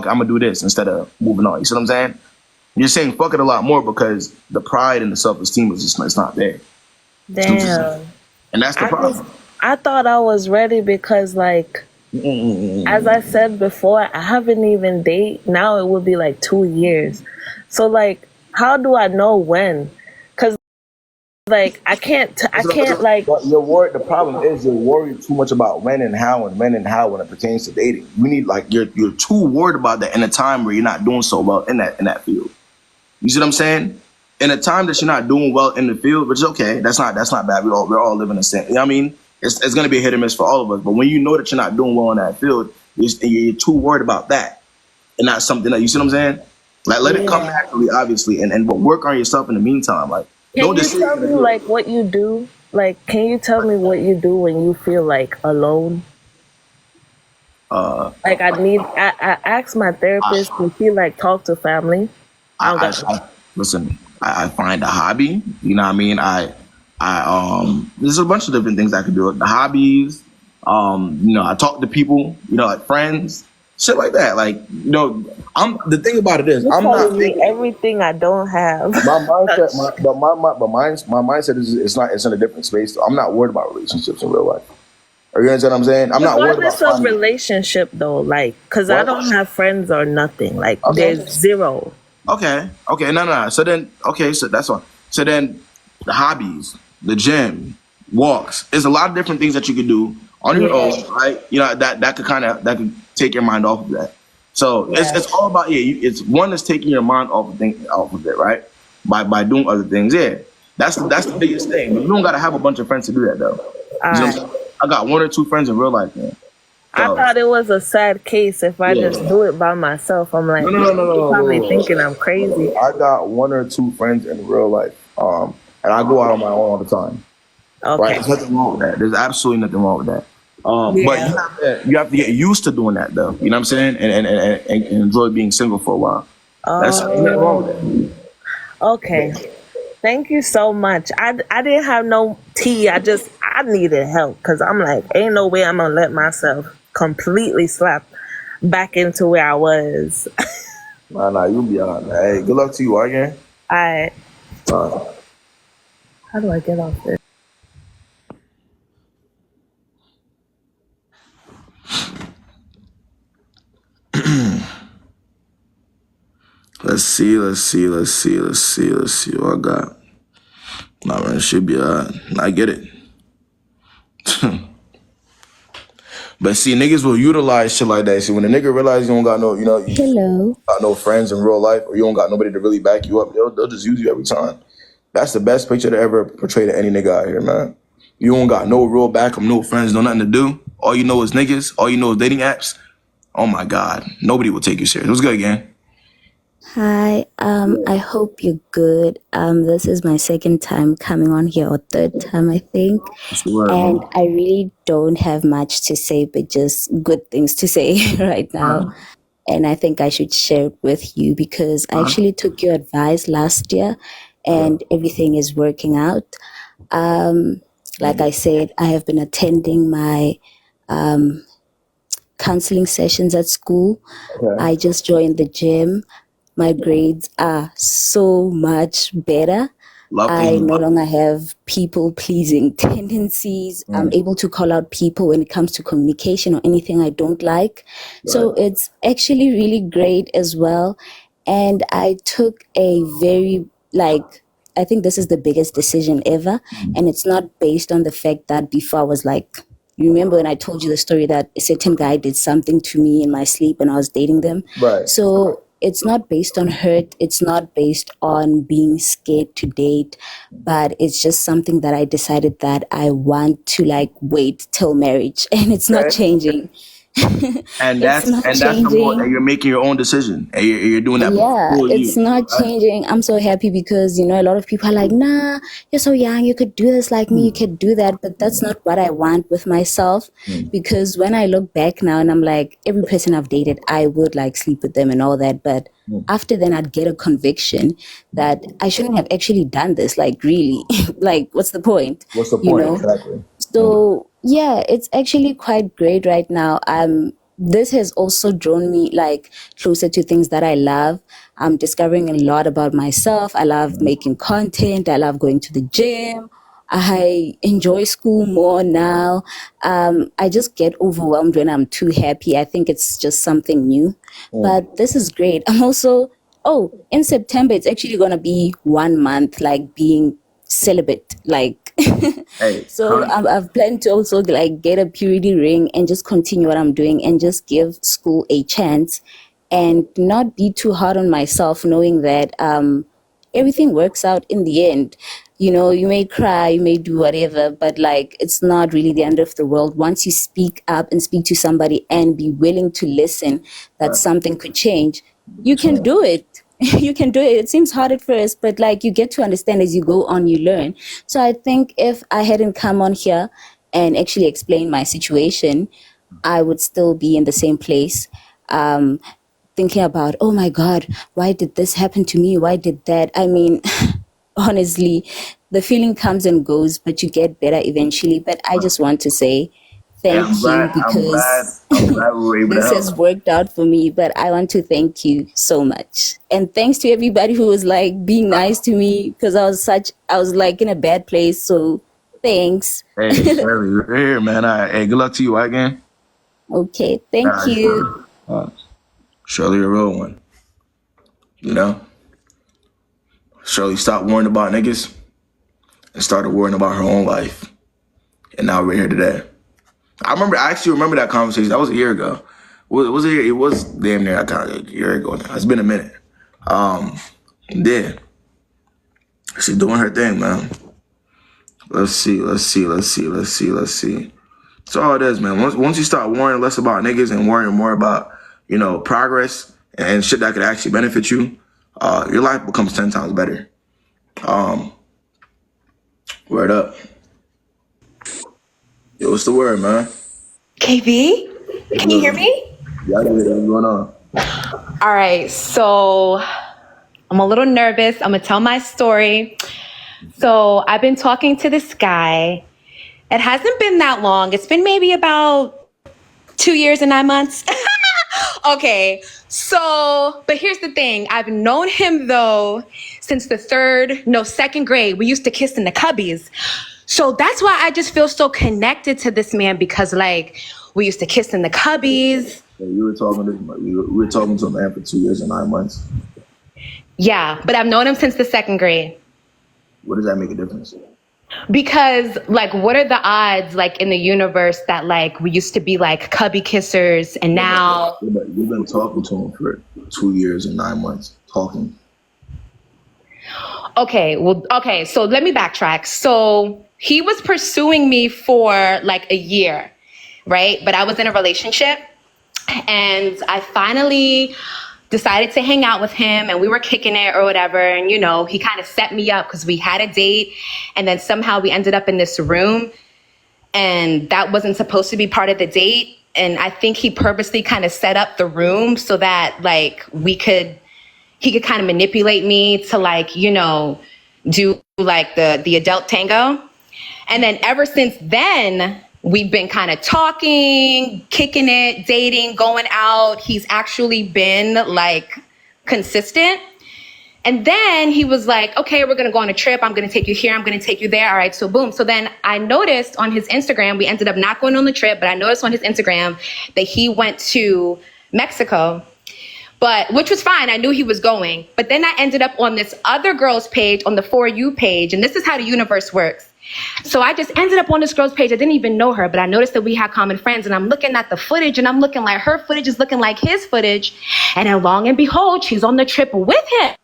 I'm gonna do this instead of moving on. You see what I'm saying? You're saying fuck it a lot more because the pride and the self esteem is just it's not there. Damn. And that's the I just problem. I thought I was ready because like as I said before, I haven't even date. Now it would be like 2 years. So like, how do I know when? Cause like I can't like. But you're worried. The problem is you're worried too much about when and how when it pertains to dating. You need like you're too worried about that in a time where you're not doing so well in that field. You see what I'm saying? In a time that you're not doing well in the field, which is okay. That's not bad. We're all living the same. You know what I mean? It's gonna be a hit or miss for all of us. But when you know that you're not doing well in that field, you're too worried about that and not something that you see what I'm saying? Like let it come Yeah. naturally, obviously, and but work on yourself in the meantime. Like Can don't you just say you're tell gonna me do it. like what you do? Like, can you tell me what you do when you feel like alone? Uh, Like, I asked my therapist to feel like talk to family. I don't got. I listen. I find a hobby. You know what I mean? There's a bunch of different things I could do. The hobbies. I talk to people. Like friends, shit like that. Like I'm the thing about it is You I'm not telling me thinking. everything I don't have. My mindset, Touch. my mindset is it's in a different space. So I'm not worried about relationships in real life. Are you understand what I'm saying? I'm not worried about Regardless of finding relationship though, like, cause I what. don't have friends or nothing. Like, Okay. there's zero. Okay. No. So then, okay. So that's one. So then, the hobbies, the gym, walks. There's a lot of different things that you could do on your Yeah, own, right? That could that could take your mind off of that. So yeah. it's all about it's one is taking your mind off of it, right? By doing other things. Yeah, that's the biggest thing. But you don't gotta have a bunch of friends to do that though. You know what I'm I saying? I got one or two friends in real life, man. I So thought it was a sad case if I just yeah. do it by myself. I'm No, like, no, no, no, you no, probably no, thinking I'm no, crazy. no. I got one or two friends in real life, and I go out on my own all the time. Right? Okay. There's nothing wrong with that. There's absolutely nothing wrong with that. But Yeah. you have to get used to doing that, though. You know what I'm saying? And enjoy being single for a while. That's Ain't nothing wrong with Oh. that. Okay. Thank you so much. I didn't have no tea. I needed help because I'm like, ain't no way I'm gonna let myself completely slap back into where I was. Nah, you'll be all right. Hey, good luck to you again. I Uh, How do I get off this? let's see what I got. Nah, man, it should be alright. I get it. But see, niggas will utilize shit like that. See, when a nigga realize you don't got no, you Hello. got no friends in real life, or you don't got nobody to really back you up, they'll just use you every time. That's the best picture to ever portray to any nigga out here, man. You don't got no real backup, no friends, no nothing to do. All you know is niggas. All you know is dating apps. Oh my God, nobody will take you serious. What's good, again? Hi. I hope you're good. This is my second time coming on here, or third time, I think. What's the word, And man? I really don't have much to say, but just good things to say right now. Huh? And I think I should share it with you because I Huh? actually took your advice last year Okay. and everything is working out. Like I said, I have been attending my counseling sessions at school. Okay. I just joined the gym. My grades are so much better. Love to I hear. no longer have people pleasing tendencies. I'm Mm, able to call out people when it comes to communication or anything I don't like. So right. it's actually really great as well. And I took a very, like, I think this is the biggest decision ever. And it's not based on the fact that before I was like, you remember when I told you the story that a certain guy did something to me in my sleep when I was dating them? Right. So it's not based on hurt. It's not based on being scared to date, but it's just something that I decided that I want to like wait till marriage, and it's not Okay. changing. It's not And that's the more, and changing. you're making your own decision, and you're doing that Yeah, for it's you. not Right? changing. I'm so happy because, a lot of people are like, nah, you're so young, you could do this like me, you could do that. But that's not what I want with myself. Mm. Because when I look back now and I'm like, every person I've dated, I would like sleep with them and all that. But Mm. after then, I'd get a conviction that I shouldn't have actually done this. Like, really, like, what's the point? What's the You point know? exactly? Mm. So, yeah, it's actually quite great right now. this has also drawn me like closer to things that I love. I'm discovering a lot about myself. I love making content. I love going to the gym. I enjoy school more now. I just get overwhelmed when I'm too happy. I think it's just something new. But this is great. I'm also, oh, in September, it's actually going to be 1 month like being celibate. Like, Hey, so I've planned to also like get a purity ring and just continue what I'm doing and just give school a chance and not be too hard on myself, knowing that everything works out in the end. You know, you may cry, you may do whatever, but like it's not really the end of the world. Once you speak up and speak to somebody and be willing to listen, that something could change, you can do it. You can do it. It seems hard at first, but like you get to understand as you go on, you learn. So I think if I hadn't come on here and actually explained my situation, I would still be in the same place. Thinking about, oh my God, why did this happen to me? Why did that? I mean, honestly, the feeling comes and goes, but you get better eventually. But I just want to say hey, thank you because I'm glad we were able to this has help. worked out for me. But I want to thank you so much. And thanks to everybody who was like being nice to me because I was like in a bad place. So thanks. Hey, Shirley, we're here, man. All right, hey, good luck to you again. Okay, All thank right, you. Shirley. Shirley, a real one. You know, Shirley stopped worrying about niggas and started worrying about her own life. And now we're here today. I actually remember that conversation. That was a year ago. Was it? It was damn near a year ago now. It's been a minute. Yeah, she's doing her thing, man. Let's see. That's all it is, man. Once you start worrying less about niggas and worrying more about, progress and shit that could actually benefit you, your life becomes 10 times better. Word up. Yo, what's the word, man? KB, can you hear me? Yeah, I get it. What's going on? All right, so I'm a little nervous. I'm gonna tell my story. So I've been talking to this guy. It hasn't been that long. It's been maybe about 2 years and 9 months. Okay, so, but here's the thing. I've known him though since second grade. We used to kiss in the cubbies. So that's why I just feel so connected to this man because like we used to kiss in the cubbies. Yeah, we were talking to a man for 2 years and 9 months. Yeah, but I've known him since the second grade. What does that make a difference? Because like, what are the odds like in the universe that like we used to be like cubby kissers and now You've been talking to him for 2 years and 9 months. Talking. Okay, so let me backtrack. So he was pursuing me for like a year, right? But I was in a relationship and I finally decided to hang out with him and we were kicking it or whatever. And, he kind of set me up because we had a date and then somehow we ended up in this room and that wasn't supposed to be part of the date. And I think he purposely kind of set up the room so that like he could kind of manipulate me to like, do like the adult tango. And then ever since then, we've been kind of talking, kicking it, dating, going out. He's actually been like consistent. And then he was like, okay, we're going to go on a trip. I'm going to take you here. I'm going to take you there. All right. So boom. So then I noticed on his Instagram, we ended up not going on the trip, but I noticed on his Instagram that he went to Mexico, which was fine. I knew he was going. But then I ended up on this other girl's page, on the For You page. And this is how the universe works. So I just ended up on this girl's page. I didn't even know her, but I noticed that we had common friends and I'm looking at the footage and I'm looking like her footage is looking like his footage. And then long and behold, she's on the trip with him.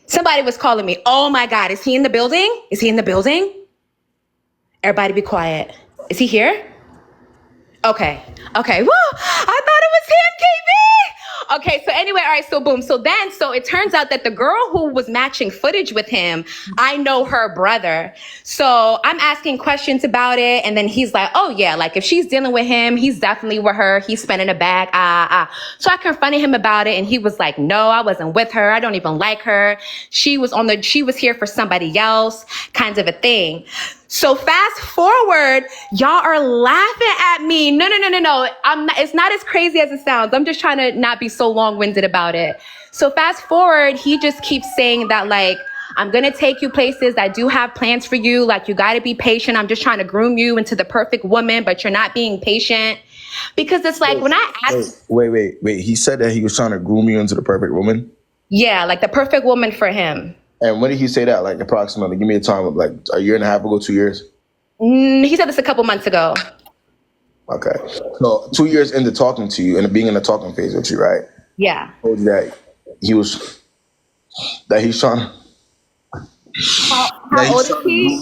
Somebody was calling me. Oh my God, is he in the building? Is he in the building? Everybody be quiet. Is he here? Okay. Woo! I thought it was him, KB. Okay, so anyway, all right, so boom. So it turns out that the girl who was matching footage with him, I know her brother. So I'm asking questions about it. And then he's like, oh yeah, like if she's dealing with him, he's definitely with her. He's spending a bag. So I confronted him about it and he was like, no, I wasn't with her. I don't even like her. She was here for somebody else, kind of a thing. So fast forward, y'all are laughing at me. No. It's not as crazy as it sounds. I'm just trying to not be so long-winded about it. So fast forward, he just keeps saying that like, I'm going to take you places. I do have plans for you. Like, you got to be patient. I'm just trying to groom you into the perfect woman, but you're not being patient. Because it's like, when I asked... Wait. He said that he was trying to groom you into the perfect woman? Yeah, like the perfect woman for him. And when did he say that? Like approximately, give me a time of like a year and a half ago, 2 years? He said this a couple months ago. Okay. So 2 years into talking to you and being in the talking phase with you, right? Yeah. Told you that he's trying to... How old is he?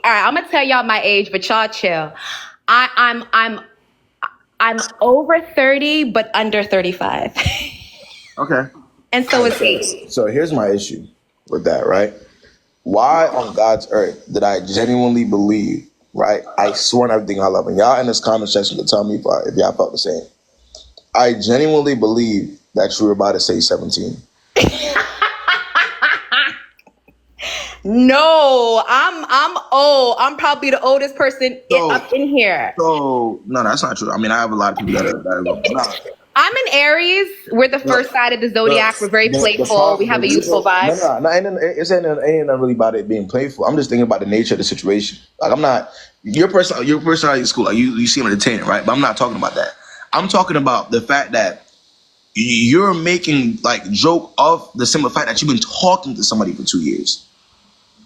All right, I'm gonna tell y'all my age, but y'all chill. I'm over 30, but under 35. Okay. And so is he. So here's my issue with that, right? Why on God's earth did I genuinely believe, right? I swear on everything I love. And y'all in this comment section can tell me if y'all felt the same. I genuinely believe that you were about to say 17. No, I'm old. I'm probably the oldest person up in here. So no, that's not true. I mean, I have a lot of people that are I'm an Aries. We're the first side of the zodiac. We're very playful. We have a youthful vibe. No, it ain't really about it being playful. I'm just thinking about the nature of the situation. Like, I'm not your personality is cool. Like, you seem entertaining, right? But I'm not talking about that. I'm talking about the fact that you're making like joke of the simple fact that you've been talking to somebody for 2 years.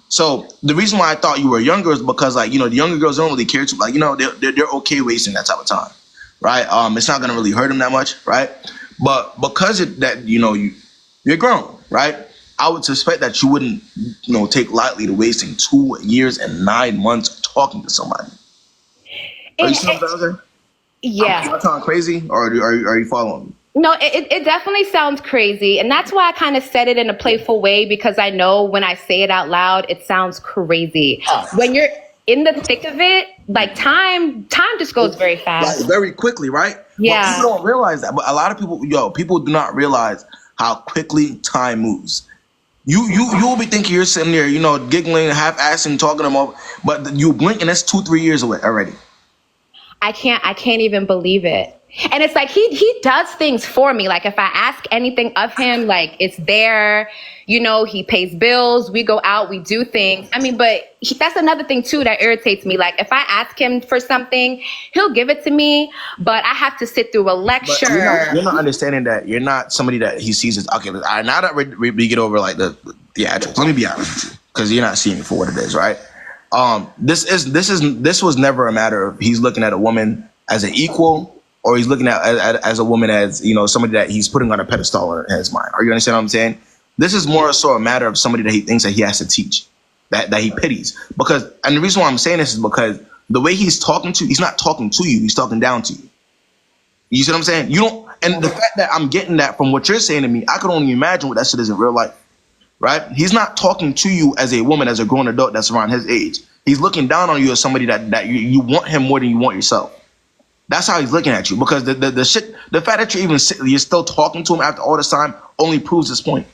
So the reason why I thought you were younger is because, like, the younger girls don't really care too. Like, they're okay wasting that type of time, right? It's not gonna really hurt them that much, right? But because you're grown, right? I would suspect that you wouldn't, take lightly to wasting 2 years and 9 months talking to somebody. Are you seeing what I'm saying? Yeah. Am I talking crazy, or are you following me? No, it definitely sounds crazy. And that's why I kind of said it in a playful way, because I know when I say it out loud, it sounds crazy. When you're in the thick of it, like time just goes very fast. Like, very quickly, right? Yeah. But people don't realize that. But a lot of people do not realize how quickly time moves. You'll be thinking you're sitting there, giggling, half-assing, talking them up, but you blink and that's 2-3 years away already. I can't even believe it. And it's like he does things for me. Like, if I ask anything of him, like, it's there. He pays bills. We go out. We do things. I mean, but that's another thing too that irritates me. Like, if I ask him for something, he'll give it to me, but I have to sit through a lecture. You're not understanding that you're not somebody that he sees as, okay, now that we get over like the theatrics, let me be honest with you, because you're not seeing it for what it is, right? This was never a matter of he's looking at a woman as an equal, or he's looking at as a woman as, somebody that he's putting on a pedestal in his mind. Are you understand what I'm saying? This is more so a matter of somebody that he thinks that he has to teach, that he pities. And the reason why I'm saying this is because the way he's talking to you, he's not talking to you, he's talking down to you. You see what I'm saying? And the fact that I'm getting that from what you're saying to me, I could only imagine what that shit is in real life, right? He's not talking to you as a woman, as a grown adult that's around his age. He's looking down on you as somebody that you want him more than you want yourself. That's how he's looking at you, because the fact that you're still talking to him after all this time only proves his point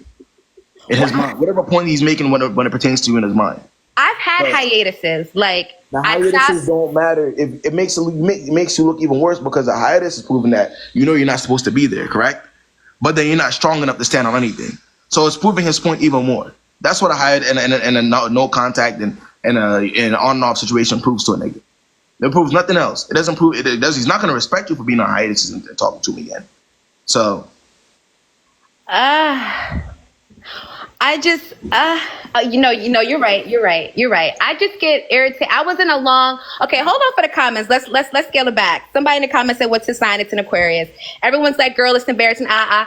in his mind. Whatever point he's making when it pertains to you in his mind. I've had hiatuses. Like, the hiatuses don't matter. It makes you look even worse, because the hiatus is proving that you're not supposed to be there, correct? But then you're not strong enough to stand on anything. So it's proving his point even more. That's what a hiatus and a no contact and an on and off situation proves to a nigga. It proves nothing else. It doesn't prove it does. He's not going to respect you for being on hiatus and talking to me again. So, I just, you're right. I just get irritated. I was in a long. Okay, hold on for the comments. Let's scale it back. Somebody in the comments said, "What's his sign?" It's an Aquarius. Everyone's like, "Girl, it's embarrassing." Duh,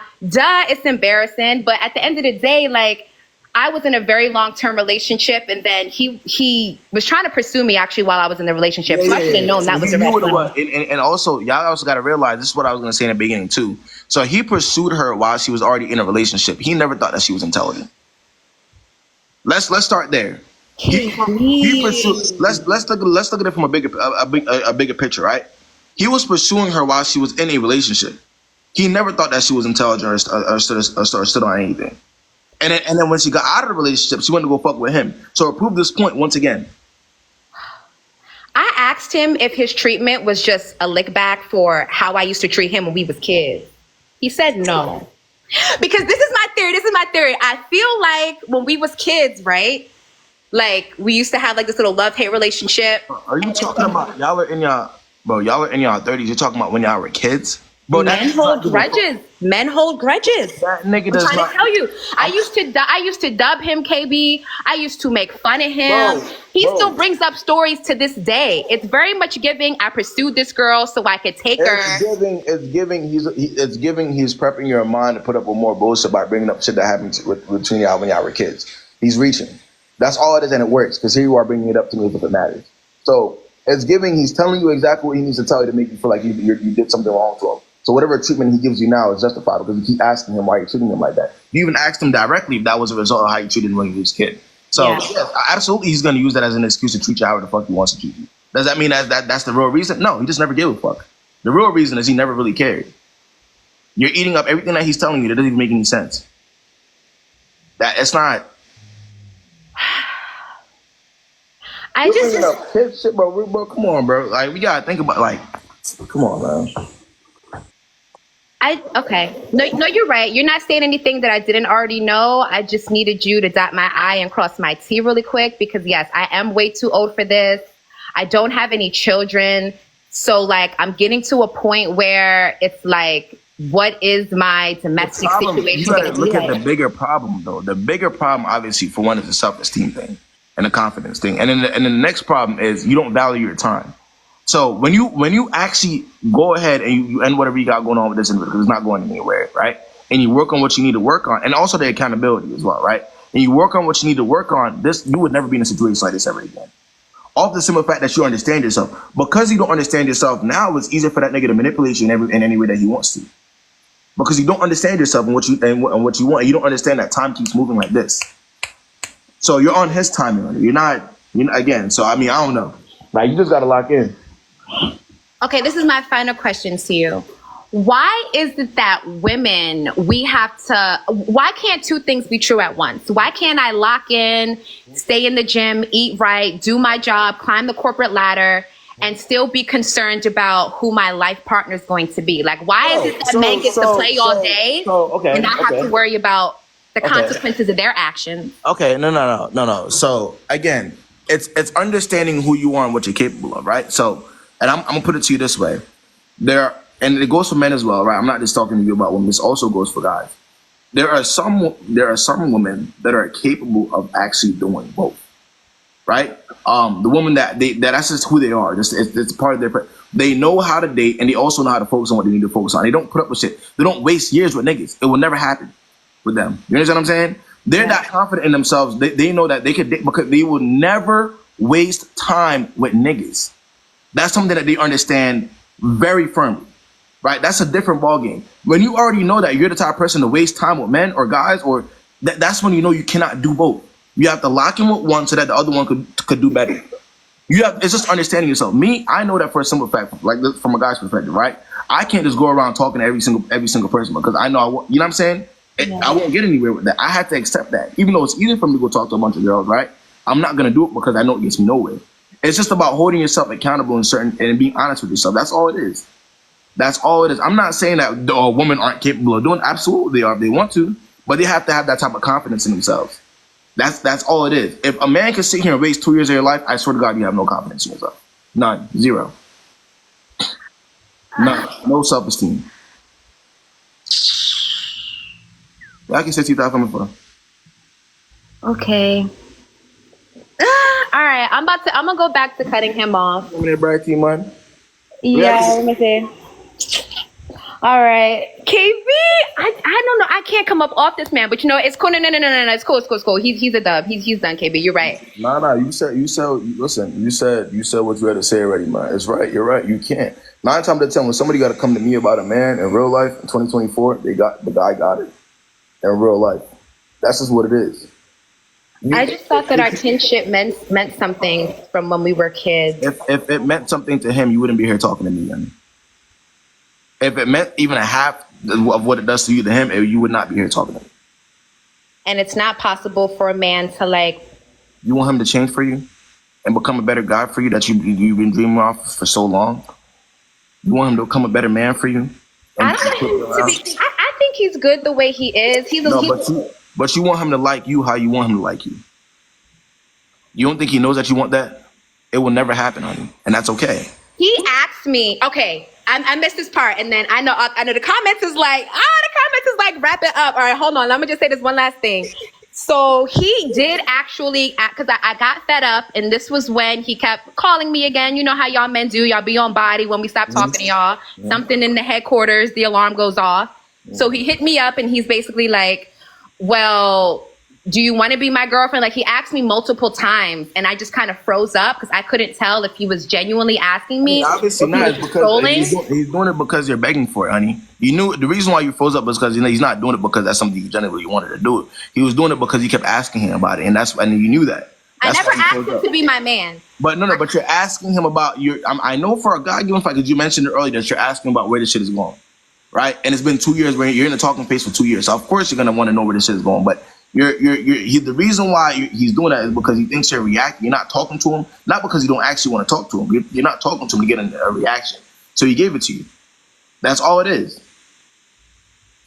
it's embarrassing. But at the end of the day, like, I was in a very long-term relationship, and then he was trying to pursue me actually while I was in the relationship. So I should have known that was a red flag. And also, y'all also got to realize, this is what I was going to say in the beginning too. So he pursued her while she was already in a relationship. He never thought that she was intelligent. Let's start there. He pursued. Let's look at it from a bigger picture, right? He was pursuing her while she was in a relationship. He never thought that she was intelligent or stood on anything. And then when she got out of the relationship, she went to go fuck with him. So to prove this point once again. I asked him if his treatment was just a lick back for how I used to treat him when we was kids. He said no. Because this is my theory. I feel like when we was kids, right? Like we used to have like this little love-hate relationship. Are you talking about y'all were in y'all 30s? You're talking about when y'all were kids? Bro, Men hold grudges. Men hold grudges. That nigga does I'm trying not. to tell you. I used to dub him KB. I used to make fun of him. He still brings up stories to this day. It's very much giving. I pursued this girl so I could take her. It's giving. He's prepping your mind to put up with more bullshit by bringing up shit that happened between y'all when y'all were kids. He's reaching. That's all it is, and it works because here you are bringing it up to me if it matters. So it's giving. He's telling you exactly what he needs to tell you to make you feel like you did something wrong to him. So whatever treatment he gives you now is justified because you keep asking him why you're treating him like that. You even asked him directly if that was a result of how you treated him when he was a kid. So yes, absolutely, he's going to use that as an excuse to treat you however the fuck he wants to treat you. Does that mean that's the real reason? No, he just never gave a fuck. The real reason is he never really cared. You're eating up everything that he's telling you that doesn't even make any sense. That it's not. I just shit, bro. Come on, bro. Like we gotta think about come on, man. Okay. No, you're right. You're not saying anything that I didn't already know. I just needed you to dot my I and cross my T really quick because yes, I am way too old for this. I don't have any children. So like I'm getting to a point where it's like, what is my domestic situation? You gotta look at the bigger problem though. The bigger problem obviously for one is the self-esteem thing and the confidence thing. And then the next problem is you don't value your time. So when you actually go ahead and you end whatever you got going on with this individual, it's not going anywhere, right? And you work on what you need to work on, and also the accountability as well, right? And you work on what you need to work on. You would never be in a situation like this ever again. Off the simple fact that you understand yourself. Because you don't understand yourself now, it's easier for that nigga to manipulate you in any way that he wants to. Because you don't understand yourself and what you want, and you don't understand that time keeps moving like this. So you're on his timing. You're not again. So I mean, I don't know. Like you just gotta lock in. Okay, this is my final question to you. Why is it that women, why can't two things be true at once? Why can't I lock in, stay in the gym, eat right, do my job, climb the corporate ladder, and still be concerned about who my life partner is going to be? Like, why is it that men get to play all day and not have to worry about the consequences of their actions? Okay, no. So again, it's understanding who you are and what you're capable of, right? So. And I'm gonna put it to you this way: and it goes for men as well, right? I'm not just talking to you about women. This also goes for guys. There are some women that are capable of actually doing both, right? The woman that's just who they are. It's part of their. They know how to date, and they also know how to focus on what they need to focus on. They don't put up with shit. They don't waste years with niggas. It will never happen with them. You understand what I'm saying? They're not confident in themselves. They know that they could date because they will never waste time with niggas. That's something that they understand very firmly, right? That's a different ballgame. When you already know that you're the type of person to waste time with men or guys, or that's when you know you cannot do both. You have to lock in with one so that the other one could do better. It's just understanding yourself. Me, I know that for a simple fact, like from a guy's perspective, right? I can't just go around talking to every single person because I know you know what I'm saying? I won't get anywhere with that. I have to accept that, even though it's easy for me to go talk to a bunch of girls, right? I'm not gonna do it because I know it gets me nowhere. It's just about holding yourself accountable and being honest with yourself. That's all it is. That's all it is. I'm not saying that women aren't capable of doing it. Absolutely they are if they want to, but they have to have that type of confidence in themselves. That's all it is. If a man can sit here and waste 2 years of your life, I swear to God, you have no confidence in yourself. None. Zero. None. No self-esteem. I can say you that coming for. Okay. All right, I'm gonna go back to cutting him off. You want me to brag to you, man? Yeah, let me see. All right, KB, I don't know. I can't come up off this man, but you know, it's cool. No. It's cool. It's cool. He's a dub. He's done, KB. You're right. Nah. Listen. You said what you had to say already, man. It's right. You're right. You can't. 9 times out of 10, when somebody got to come to me about a man in real life in 2024, the guy got it in real life. That's just what it is. I just thought that our kinship meant something from when we were kids. If it meant something to him, you wouldn't be here talking to me. I mean. If it meant even a half of what it does to you to him, you would not be here talking to me. And it's not possible for a man to like. You want him to change for you and become a better guy for you that you've been dreaming of for so long. You want him to become a better man for you. I don't want him to be. I think he's good the way he is. But you want him to like you how you want him to like you. You don't think he knows that you want that? It will never happen, honey, and that's okay. He asked me, okay, I missed this part, and then I know the comments is like, wrap it up. All right, hold on. Let me just say this one last thing. So he did actually, because I got fed up, and this was when he kept calling me again. You know how y'all men do. Y'all be on body when we stop talking to y'all. Something in the headquarters, the alarm goes off. So he hit me up, and he's basically like, well, do you want to be my girlfriend? Like, he asked me multiple times, and I just kind of froze up because I couldn't tell if he was genuinely asking me. Obviously not, because he's doing it because you're begging for it, honey. You knew the reason why you froze up was because he's not doing it because that's something you genuinely wanted to do. He was doing it because he kept asking him about it, and you knew that. I never asked him to be my man. But no, but you're asking him about your. I know for a guy, given fact, because you mentioned it earlier that you're asking about where this shit is going, right? And it's been 2 years where you're in the talking phase for 2 years, so of course you're gonna want to know where this shit is going, but. The reason why he's doing that is because he thinks you're reacting. You're not talking to him, not because you don't actually want to talk to him. You're not talking to him to get a reaction. So he gave it to you. That's all it is.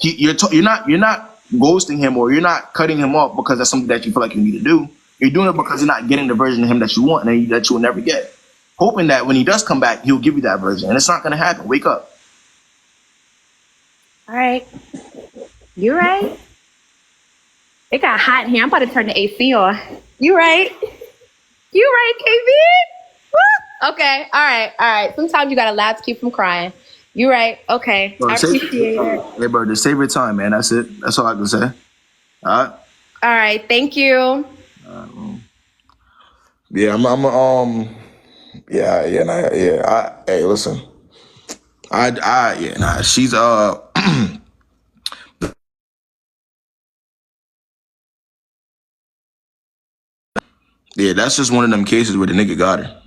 You're not ghosting him or you're not cutting him off because that's something that you feel like you need to do. You're doing it because you're not getting the version of him that you want and that you will never get. Hoping that when he does come back, he'll give you that version, and it's not going to happen. Wake up. All right, you're right. It got hot in here. I'm about to turn the AC on. You right, KB? Woo! Okay, all right. Sometimes you gotta laugh to keep from crying. You right. Okay, bro, I appreciate it. Hey, bro, just save your time, man. That's it. That's all I can say. All right. All right. Thank you. Yeah, Hey, listen. She's Yeah, that's just one of them cases where the nigga got her.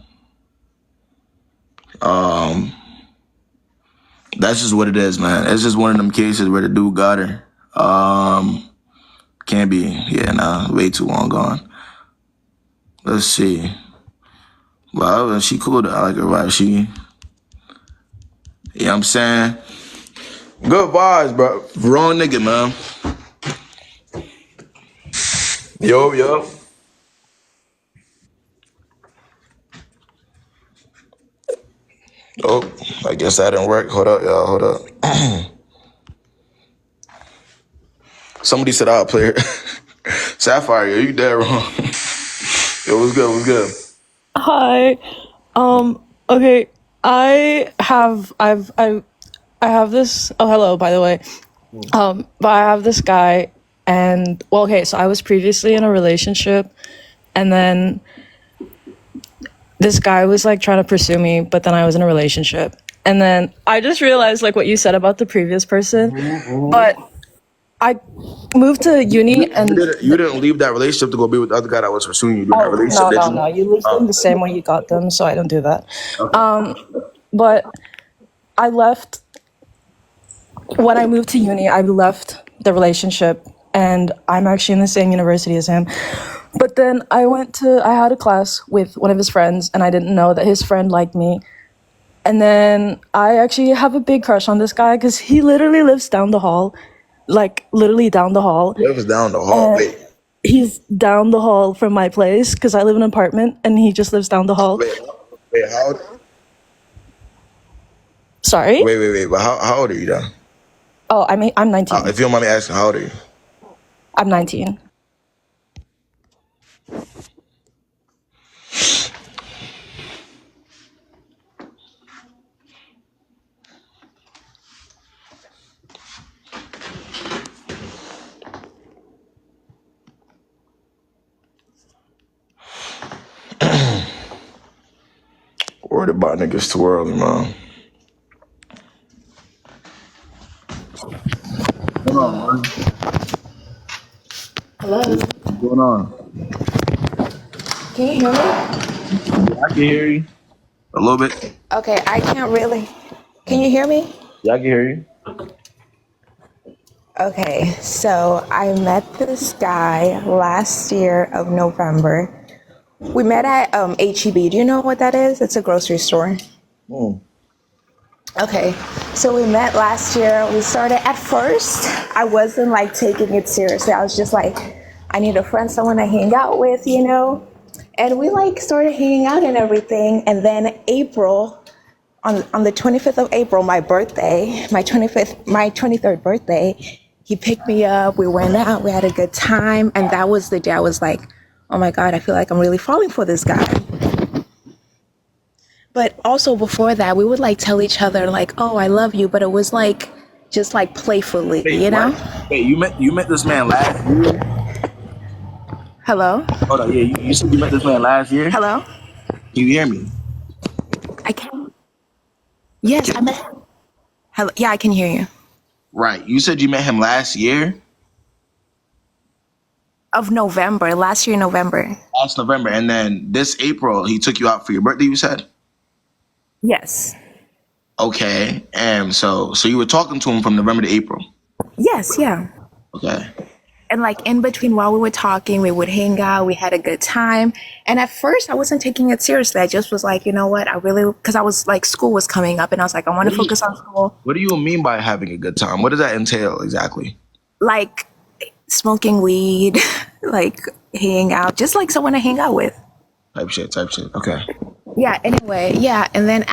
That's just what it is, man. It's just one of them cases where the dude got her. Can't be. Way too long gone. Let's see. Well, she cool. I like her, right? I'm saying? Good vibes, bro. Wrong nigga, man. Yo. Oh, I guess that didn't work. Hold up, y'all. Hold up. Somebody said I'll play her. Sapphire, yo, you dead wrong. Yo, what's good? Hi. Okay. I have this. Oh, hello, by the way. But I have this guy, and well, okay. So I was previously in a relationship, and then this guy was like trying to pursue me, but then I was in a relationship, and then I just realized like what you said about the previous person, but I moved to uni and you didn't leave that relationship to go be with the other guy that was pursuing you during that relationship. No. You leave them the same way you got them, so I don't do that. Okay. But I left when I moved to uni. I left the relationship, and I'm actually in the same university as him. But then I had a class with one of his friends, and I didn't know that his friend liked me. And then I actually have a big crush on this guy because he literally lives down the hall. Like, literally down the hall. It was down the hall. Wait, he's down the hall from my place because I live in an apartment, and he just lives down the hall. Wait, how old? Sorry? Wait. But how old are you then? Oh, I'm 19. If you don't mind me asking, how old are you? I'm 19. worried about niggas too early, man. What's going on, man? Hello. What's going on? Can you hear me? Yeah, I can hear you. A little bit. Okay, I can't really. Can you hear me? Yeah, I can hear you. Okay, so I met this guy last year of November. We met at HEB. Do you know what that is? It's a grocery store. Okay, so we met last year. We started at first. I wasn't like taking it seriously. I was just like, I need a friend, someone to hang out with, you know. And we like started hanging out and everything. And then April, on the 25th of April, my birthday, my 23rd birthday, he picked me up. We went out. We had a good time. And that was the day I was like, oh my God, I feel like I'm really falling for this guy. But also before that, we would like tell each other like, "Oh, I love you," but it was like just like playfully, Wait, you know? what? Wait, you met this man last year? Hello? Hold on, yeah, you said you met this man last year? Hello? Can you hear me? I can't. Yes, I met him. Hello? Yeah, I can hear you. Right. You said you met him last year? Of November, last year, November. Last November. And then this April, he took you out for your birthday, you said? Yes. Okay. And so you were talking to him from November to April. Yes, yeah. Okay. And like in between while we were talking, we would hang out, we had a good time. And at first I wasn't taking it seriously. I just was like, you know what, because I was like, school was coming up and I was like, I want to focus on school. What do you mean by having a good time? What does that entail exactly? Like smoking weed, like hanging out, just like someone to hang out with. Type shit. Okay. Yeah, anyway, yeah. And then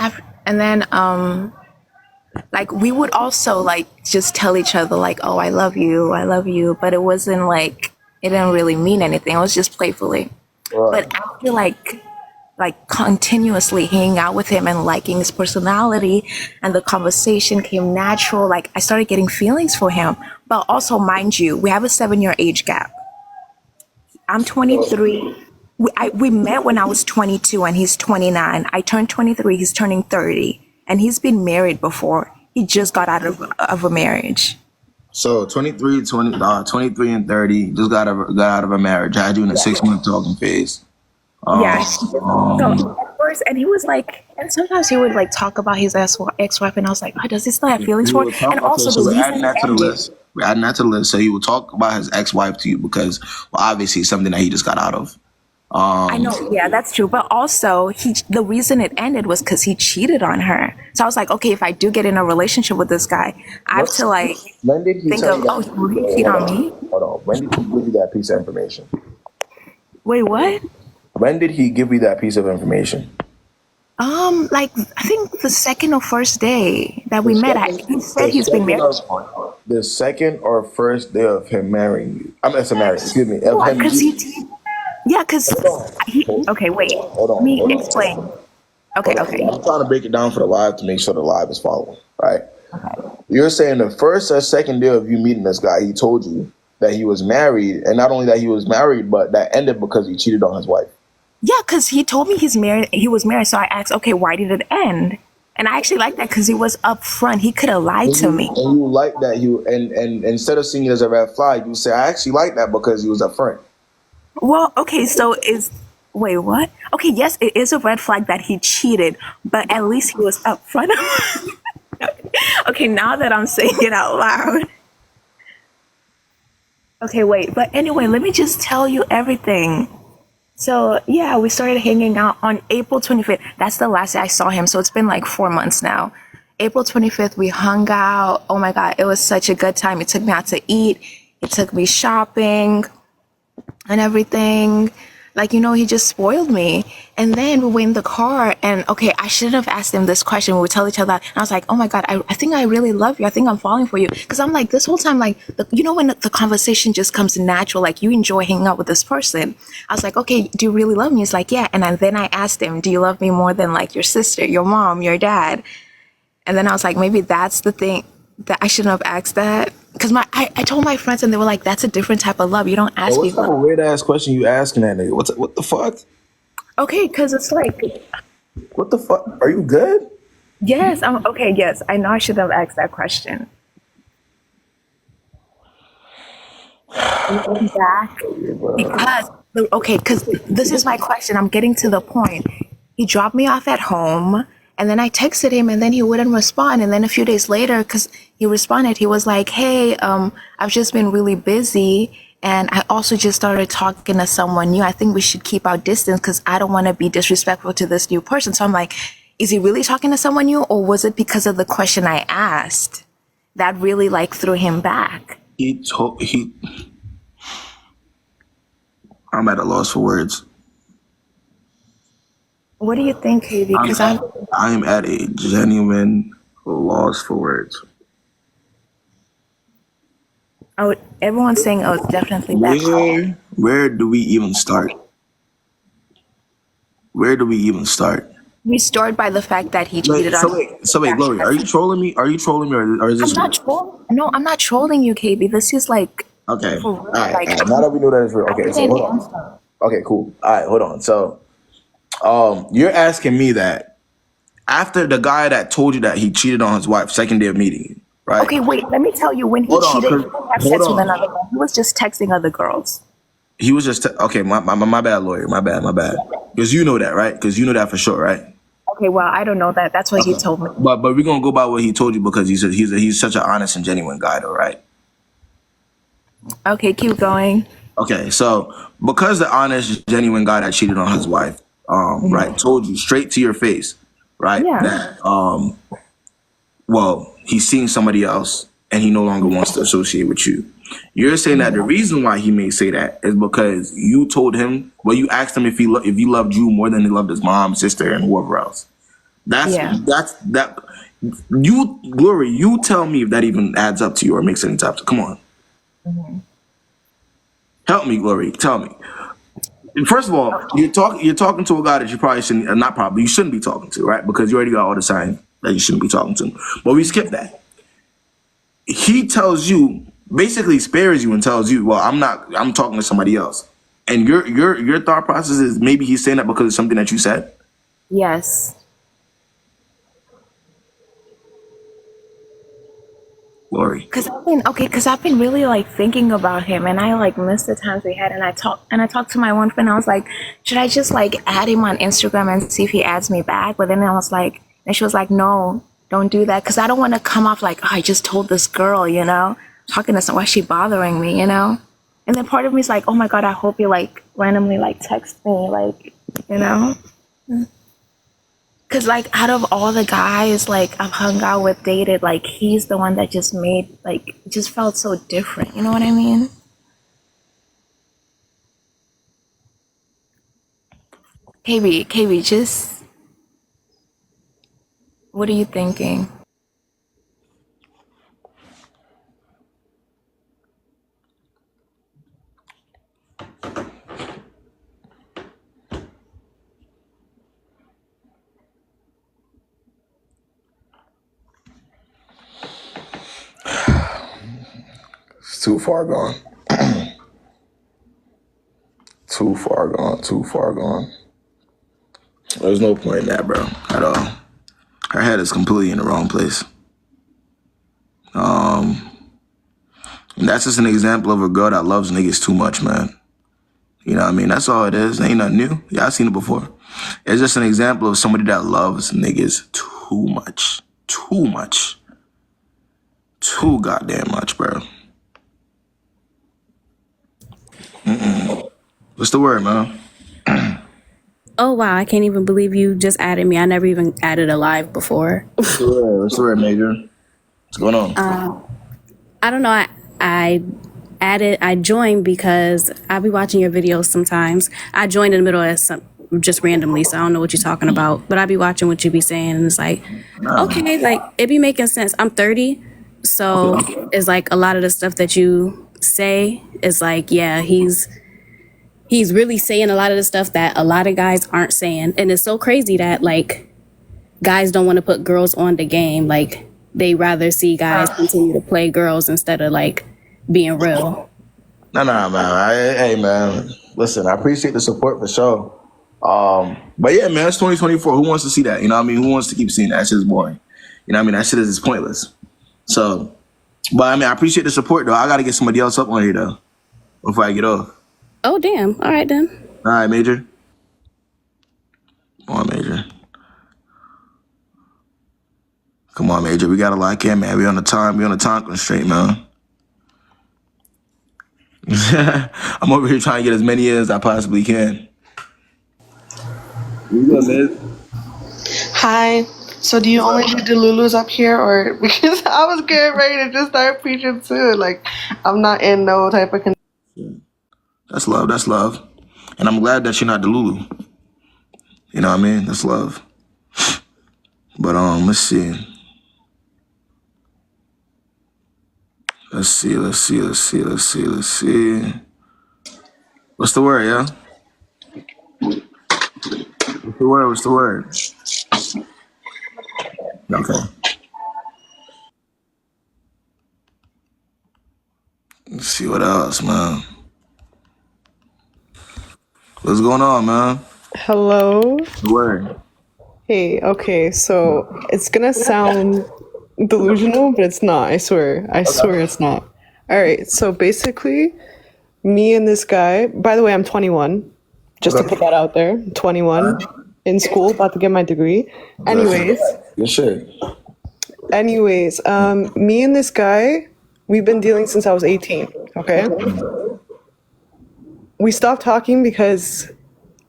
like we would also like just tell each other like, oh, I love you. But it wasn't like, it didn't really mean anything. It was just playfully. Right. But after like continuously hanging out with him and liking his personality and the conversation came natural, like I started getting feelings for him. But also, mind you, we have a 7-year age gap. I'm 23. We met when I was 22 and he's 29. I turned 23, he's turning 30. And he's been married before. He just got out of a marriage. So 23 and 30, just got out of a marriage. I had you in a 6-month talking phase. Yeah. So at first, and he was like, and sometimes he would like talk about his ex-wife, and I was like, oh, does he still have feelings for her? And also so the we're reason adding that to the list. We're adding that to the list. So he would talk about his ex-wife to you because, well, obviously it's something that he just got out of. I know, yeah, that's true. But also, the reason it ended was because he cheated on her. So I was like, okay, if I do get in a relationship with this guy, I have to like When did he think tell of, you oh, that? will he cheat on me? Hold on. When did he give you that piece of information? Wait, what? When did he give you that piece of information? Like I think the second or first day that we met, he said he's been married. The second or first day of him marrying you. I mean, excuse me. Of him. Because okay, wait. Hold on. Let me explain. Okay. I'm trying to break it down for the live to make sure the live is following, right? Okay. You're saying the first or second day of you meeting this guy, he told you that he was married, and not only that he was married, but that ended because he cheated on his wife. Yeah, because he told me he was married. So I asked, okay, why did it end? And I actually like that because he was upfront. He could have lied to me. And you like that and instead of seeing it as a red flag, you say, I actually like that because he was upfront. Well, okay, so wait, what? Okay, yes, it is a red flag that he cheated, but at least he was upfront. Okay, now that I'm saying it out loud. Okay, wait, but anyway, let me just tell you everything. So, yeah, we started hanging out on April 25th. That's the last day I saw him, so it's been like 4 months now. April 25th, we hung out. Oh my God, it was such a good time. It took me out to eat. It took me shopping and everything. Like, you know, he just spoiled me. And then we were in the car and, okay, I shouldn't have asked him this question. We would tell each other. And I was like, oh my God, I think I really love you. I think I'm falling for you. Because I'm like, this whole time, like, you know, when the conversation just comes natural, like you enjoy hanging out with this person. I was like, okay, do you really love me? He's like, yeah. And then I asked him, do you love me more than like your sister, your mom, your dad? And then I was like, maybe that's the thing that I shouldn't have asked that. Because I told my friends and they were like, that's a different type of love. You don't ask people. What type of weird ass question you asking that nigga? What the fuck? Okay, because it's like, What the fuck? Are you good? Yes, I'm okay. Yes, I know I should have asked that question. Looking back, because okay, because this is my question. I'm getting to the point. He dropped me off at home, and then I texted him, and then he wouldn't respond. And then a few days later, because he responded, he was like, "Hey, I've just been really busy, and I also just started talking to someone new. I think we should keep our distance because I don't want to be disrespectful to this new person." So I'm like, "Is he really talking to someone new, or was it because of the question I asked that really like threw him back?" I'm at a loss for words. What do you think, KB? Because I am at a genuine loss for words. oh, everyone's saying, "Oh, it's definitely that call." Where do we even start? Where do we even start? We start by the fact that he cheated on. So wait, Glory, are you trolling me? Are you trolling me, or is I'm this not trolling. No, I'm not trolling you, KB. This is like okay? for All real. right, Like, all right. Now that we know that it's real, I okay. So didn't hold on. answer. Okay, cool. All right, hold on. So, you're asking me that after the guy that told you that he cheated on his wife, second day of meeting you, right? Okay, wait. Let me tell you. When he Hold on, cheated, he 'cause- didn't have hold sex with on. another girl. He was just texting other girls. He was just okay. My bad, lawyer. My bad. Because you know that, right? Because you know that for sure, right? Okay, well, I don't know that. That's what he told me. But we're gonna go by what he told you because he's such an honest and genuine guy, though, right? Okay, keep going. Okay, so because the honest, genuine guy that cheated on his wife, right, told you straight to your face, right, Yeah. that well, he's seeing somebody else and he no longer wants to associate with you. You're saying that the reason why he may say that is because you told him, well, you asked him if he loved you more than he loved his mom, sister, and whoever else. That's that. You, Glory, you tell me if that even adds up to you or makes any sense. Come on, help me, Glory. Tell me. First of all, you're talking to a guy that you probably shouldn't, not probably, you shouldn't be talking to, right? Because you already got all the signs that you shouldn't be talking to. But we skip that. He tells you, basically spares you and tells you, well, I'm talking to somebody else. And your thought process is maybe he's saying that because of something that you said? Yes. Glory. Because I've been really like thinking about him, and I like missed the times we had, and I talked to my one friend. I was like, should I just like add him on Instagram and see if he adds me back? But then I was like, and she was like, no, don't do that, because I don't want to come off like, oh, I just told this girl, talking to someone, why is she bothering me, And then part of me is like, oh my god, I hope he like randomly like text me, like, Because, like, out of all the guys, like, I've hung out with, dated, like, he's the one that just made, like, it just felt so different. You know what I mean? KB, just, what are you thinking? It's too far gone. Too far gone. There's no point in that, bro, at all. Her head is completely in the wrong place. And that's just an example of a girl that loves niggas too much, man. You know what I mean? That's all it is. Ain't nothing new. Yeah, I've seen it before. It's just an example of somebody that loves niggas too much. Too much. Too goddamn much, bro. What's the word, man? Oh wow, I can't even believe you just added me. I never even added a live before. What's the word, Major? What's going on? I don't know. I joined because I be watching your videos sometimes. I joined in the middle of some just randomly, so I don't know what you're talking about. But I be watching what you be saying, and it's like, okay, like it be making sense. I'm 30, so it's like a lot of the stuff that you say is like, yeah, he's really saying a lot of the stuff that a lot of guys aren't saying, and it's so crazy that like guys don't want to put girls on the game. Like they rather see guys continue to play girls instead of like being real. No, man. Hey, man. Listen, I appreciate the support for sure. But yeah, man, it's 2024. Who wants to see that? You know what I mean? Who wants to keep seeing that? That shit is boring. You know what I mean? That shit is just pointless. So, but I mean, I appreciate the support though. I gotta get somebody else up on here though before I get off. Oh, damn. All right, then. All right, Major. Come on, Major. Come on, Major. We gotta lock in, man. We on the time constraint, man. I'm over here trying to get as many as I possibly can. You good, Liz? Hi. So do you only do Delulus up here, or because I was getting ready to just start preaching too? Like, I'm not in no type of. That's love. That's love. And I'm glad that you're not Delulu. You know what I mean? That's love. But let's see. Let's see. What's the word, yeah? What's the word? Okay. Let's see what else, man. What's going on, man? Hello. The word. Hey, okay, so it's gonna sound delusional, but it's not, I swear. I swear it's not. Alright, so basically, me and this guy, by the way, I'm 21, just to put that out there. 21, in school, about to get my degree. Anyways, Good shit. Me and this guy, we've been dealing since I was 18, okay? We stopped talking because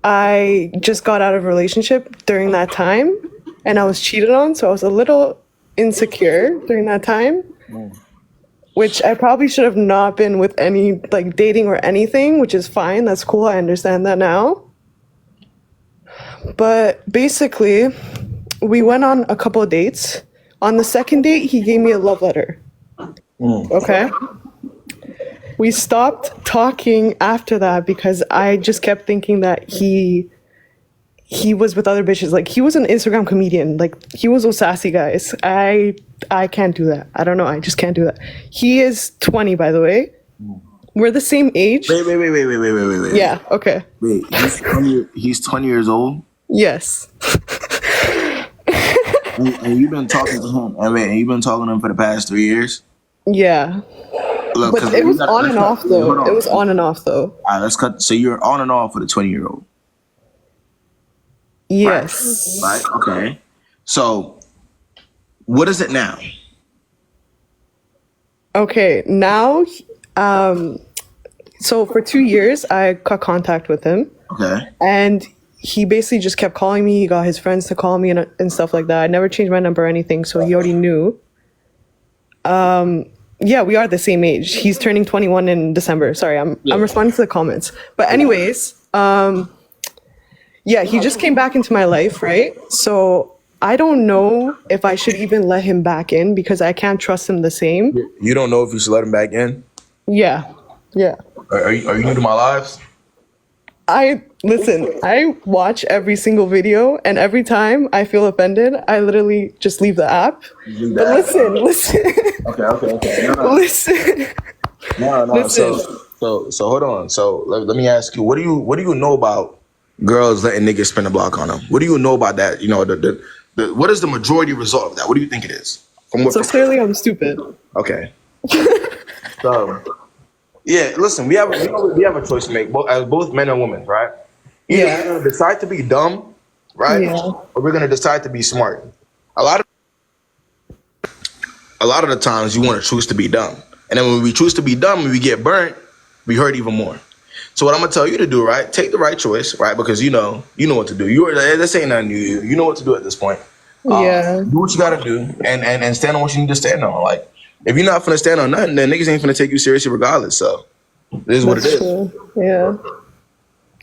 I just got out of a relationship during that time and I was cheated on, so I was a little insecure during that time, which I probably should have not been with any, like, dating or anything, which is fine. That's cool. I understand that now. But basically, we went on a couple of dates. On the second date, he gave me a love letter. Okay? We stopped talking after that because I just kept thinking that he was with other bitches. Like, he was an Instagram comedian. Like, he was so sassy, guys. I can't do that. I don't know. I just can't do that. He is 20, by the way. We're the same age. Wait. Yeah, okay. Wait, he's 20 years old? Yes. And you've been talking to him. And you've been talking to him for the past 3 years? Yeah. Look, But it was on and off, though. It was on and off, though. All right, let's cut. So you're on and off with a 20-year-old? Yes. Right. Okay. So what is it now? Okay, now, so for 2 years, I cut contact with him. Okay. And he basically just kept calling me. He got his friends to call me and stuff like that. I never changed my number or anything, so he already knew. Yeah, we are the same age. He's turning 21 in December. Sorry, I'm responding to the comments. But anyways, yeah, he just came back into my life, right? So I don't know if I should even let him back in because I can't trust him the same. You don't know if you should let him back in? Yeah. Are you new to my lives? Listen, I watch every single video, and every time I feel offended, I literally just leave the app. But listen. Okay. No. Listen. No. Listen. So hold on. So let me ask you, what do you know about girls letting niggas spin the block on them? What do you know about that? You know, what is the majority result of that? What do you think it is? So clearly I'm stupid. Okay. So yeah, listen, we have a choice to make, both men and women, right? Either we're gonna decide to be dumb, right? Yeah. Or we're gonna decide to be smart. A lot of the times you want to choose to be dumb. And then when we choose to be dumb and we get burnt, we hurt even more. So what I'm gonna tell you to do, right? Take the right choice, right? Because you know what to do. This ain't nothing new. You know what to do at this point. Do what you gotta do and stand on what you need to stand on. Like, if you're not finna stand on nothing, then niggas ain't finna take you seriously regardless. So it is what it is. True. Yeah.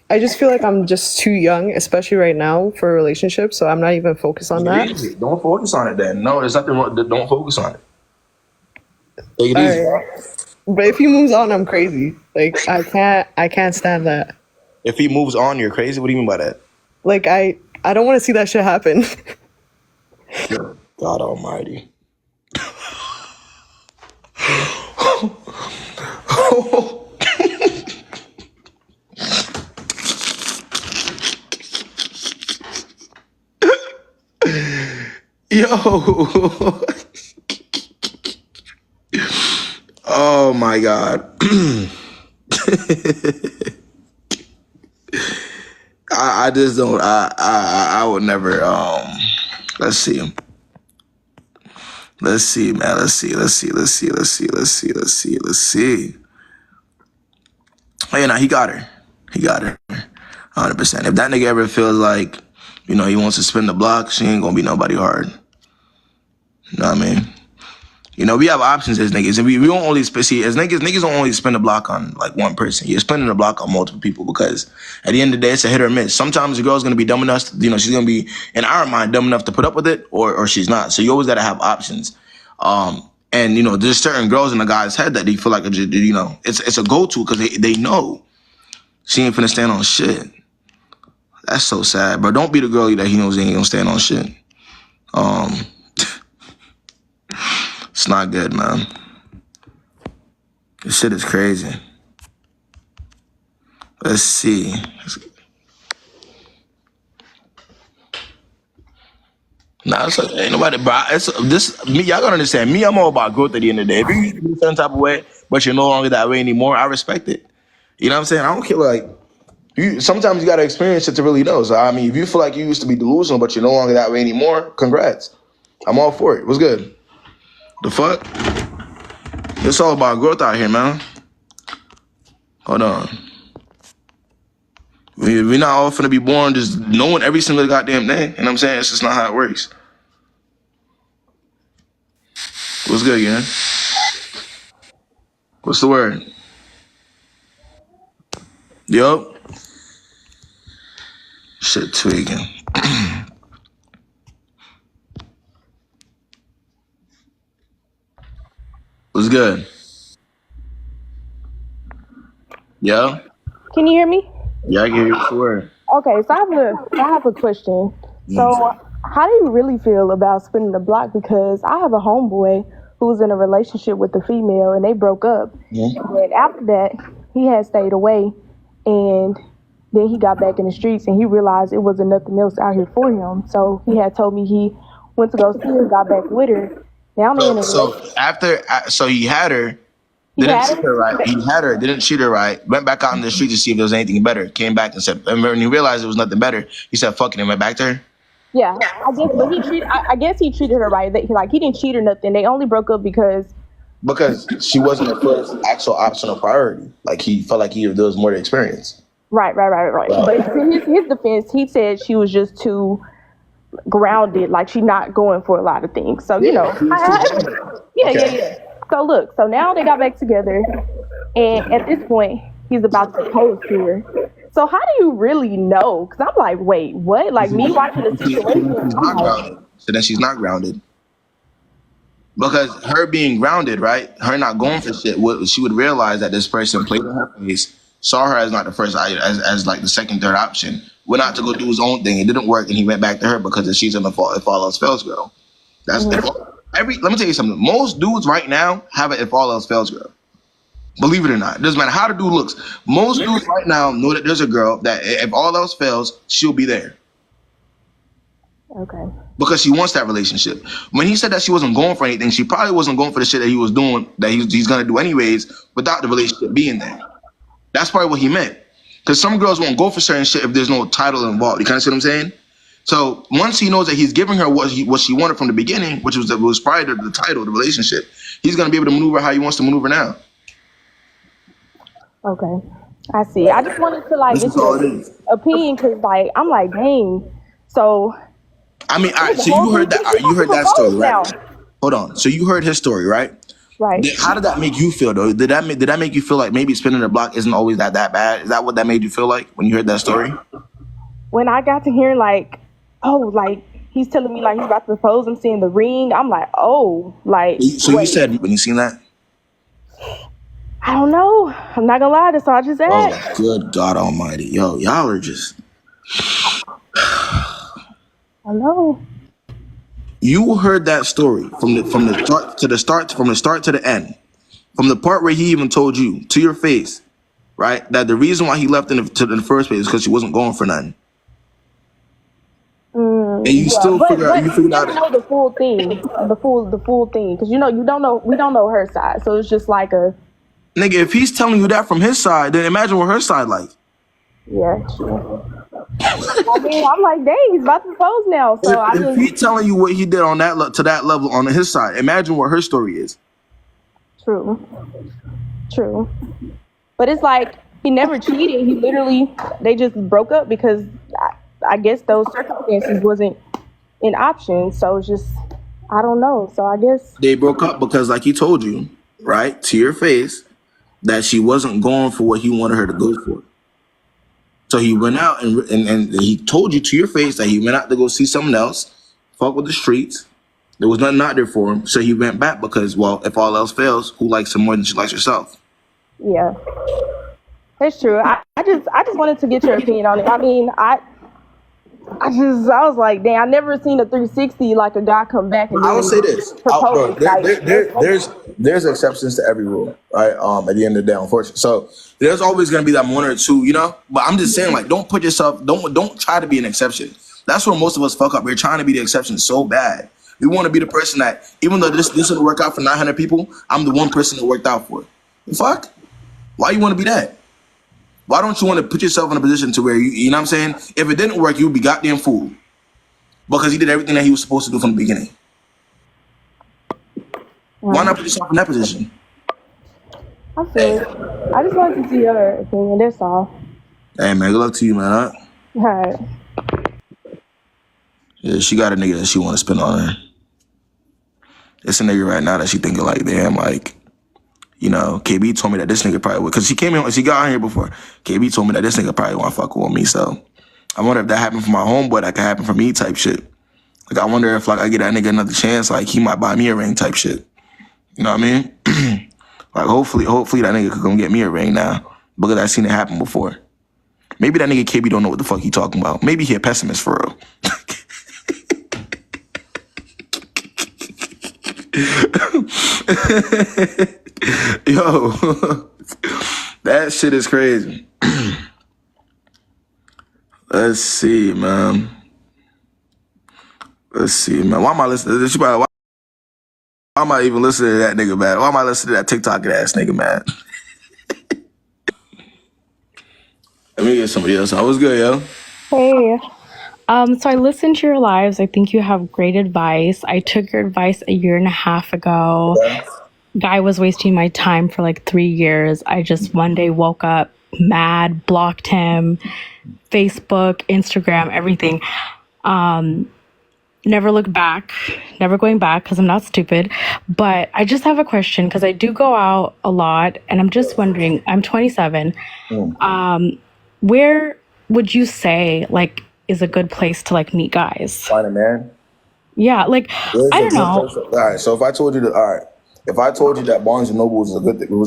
I just feel like I'm just too young, especially right now, for a relationship. So I'm not even focused on that. Easy. Don't focus on it then. No, there's nothing wrong. Don't focus on it. Take it easy. Right. But if he moves on, I'm crazy. Like, I can't stand that. If he moves on, you're crazy? What do you mean by that? Like, I don't want to see that shit happen. God almighty. Yo. Oh my God. I just don't. I would never. Let's see. Let's see, man. Let's see. Oh, yeah, nah, he got her. He got her. 100%. If that nigga ever feels like, he wants to spin the block, she ain't gonna be nobody hard. You know what I mean? We have options as niggas, and we don't only see as niggas don't only spin the block on like one person. You're spinning the block on multiple people because at the end of the day, it's a hit or miss. Sometimes the girl's gonna be dumb enough, she's gonna be in our mind dumb enough to put up with it, or she's not. So you always gotta have options. And there's certain girls in the guy's head that they feel like it's a go-to because they know she ain't finna stand on shit. That's so sad, bro. Don't be the girl that he knows he ain't gonna stand on shit. It's not good, man. This shit is crazy. Let's see. Nah, it's like, ain't nobody, bro. It's this me. Y'all gotta understand. Me, I'm all about growth at the end of the day. If you used to be a certain type of way, but you're no longer that way anymore, I respect it. You know what I'm saying? I don't care. Like, sometimes you gotta experience it to really know. So I mean, if you feel like you used to be delusional, but you're no longer that way anymore, congrats. I'm all for it. What's good? The fuck? It's all about growth out here, man. Hold on. We're not all finna be born just knowing every single goddamn thing. You know what I'm saying? It's just not how it works. What's good, man? What's the word? Yup. Shit tweaking. What's good? Yeah? Can you hear me? Yeah, I can hear you. What's the word? Okay, so I have a question. So, how do you really feel about spinning the block? Because I have a homeboy who's in a relationship with a female, and they broke up. But after that, he had stayed away, and then he got back in the streets, and he realized it wasn't nothing else out here for him. So he had told me he went to go see her, got back with her. Now they're in a relationship. So he had her. Didn't treat her right. He had her, didn't treat her right. Went back out in the street to see if there was anything better. Came back and said, and when he realized there was nothing better, he said, "Fuck it," and went back to her. Yeah, I guess he treated her right. He didn't cheat or nothing. They only broke up because she wasn't the first actual option or priority. Like he felt like there was more to experience. Right. But in his defense, he said she was just too grounded. Like she's not going for a lot of things. So yeah. So now they got back together, and at this point, he's about to propose to her. So how do you really know? Because I'm like, wait, what? Like me watching the situation. So then she's not grounded. Because her being grounded, right? Her not going for shit, she would realize that this person played in her face, saw her as not the first, as like the second, third option. Went out to go do his own thing. It didn't work, and he went back to her because she's in the fall. If all else fails, girl. That's let me tell you something. Most dudes right now have an if all else fails, girl. Believe it or not, it doesn't matter how the dude looks. Most dudes right now know that there's a girl that if all else fails, she'll be there. Okay. Because she wants that relationship. When he said that she wasn't going for anything, she probably wasn't going for the shit that he was doing, that he's gonna do anyways, without the relationship being there. That's probably what he meant. Because some girls won't go for certain shit if there's no title involved. You kind of see what I'm saying? So once he knows that he's giving her what she wanted from the beginning, which was prior to the title, the relationship, he's gonna be able to maneuver how he wants to maneuver now. Okay, I see. I just wanted to get your opinion because, I'm like, dang. So, I mean, all right. So you heard that. You heard that story, right? Hold on. So you heard his story, right? Right. How did that make you feel, though? Did that make you feel like maybe spinning the block isn't always that bad? Is that what that made you feel like when you heard that story? When I got to hear he's telling me he's about to propose, I'm seeing the ring. I'm like, oh, So you said when you seen that? I don't know. I'm not gonna lie. That's all I just asked. Oh, good God Almighty, yo, y'all are just. I know. You heard that story from the start to the end, from the part where he even told you to your face, right? That the reason why he left in the first place is because she wasn't going for nothing. And you Yeah, still but you you figured never out. know the full thing, the full thing, because you know we don't know her side, so it's just like a Nigga, if he's telling you that from his side, then imagine what her side like. yeah. True. I mean, I'm like, dang, he's about to propose now, so I If he just telling you what he did on that to that level on his side, imagine what her story is. true, true. But it's like he never cheated. He literally they just broke up because I guess those circumstances wasn't an option. So it's just I don't know. So I guess They broke up because, like he told you, right, to your face, that she wasn't going for what he wanted her to go for. So he went out and he told you to your face that he went out to go see someone else, fuck with the streets. There was nothing out there for him. So he went back because, well, if all else fails, who likes him more than she likes herself? yeah, that's true. I just wanted to get your opinion on it. I mean, I was like, dang, I never seen a 360 like a guy come back and I will then say this, bro, propose. Like, there's exceptions to every rule, right? At the end of the day, unfortunately. So there's always gonna be that one or two, you know. But I'm just saying, like, don't try to be an exception. That's where most of us fuck up. We're trying to be the exception so bad. We want to be the person that, even though this didn't work out for 900 people, I'm the one person that worked out for it. The fuck? Why you want to be that? Why don't you want to put yourself in a position to where you know what I'm saying? If it didn't work, you'd be goddamn fooled. Because he did everything that he was supposed to do from the beginning. Why not put yourself in that position? I feel it. I just wanted to see your opinion. That's all. Hey man, good luck to you, man. Huh? All right. Yeah, she got a nigga that she want to spend on her. It's a nigga right now that she thinking like, damn, like, you know, KB told me that this nigga probably would, because she got on here before. KB told me that this nigga probably want to fuck with me, so I wonder if that happened for my homeboy, that could happen for me type shit. Like, I wonder if, like, I get that nigga another chance, like, he might buy me a ring type shit. You know what I mean? Like, hopefully that nigga could come get me a ring now, because I seen it happen before. Maybe that nigga KB don't know what the fuck he talking about. Maybe he a pessimist for real. Yo, that shit is crazy. Let's see, man. Why am I listening to this? Why am I even listening to that nigga, man? Why am I listening to that TikTok ass nigga, man? Let me get somebody else. I was good, yo. Hey. So I listened to your lives. I think you have great advice. I took your advice a year and a half ago. Yeah. Guy was wasting my time for like 3 years. I just one day woke up mad, blocked him, Facebook, Instagram, everything. Never looked back, never going back because I'm not stupid. But I just have a question because I do go out a lot and I'm just wondering, I'm 27. Where would you say like is a good place to like meet guys? Find a man. Yeah, like I don't know. All right, so if I told you that Barnes and Noble was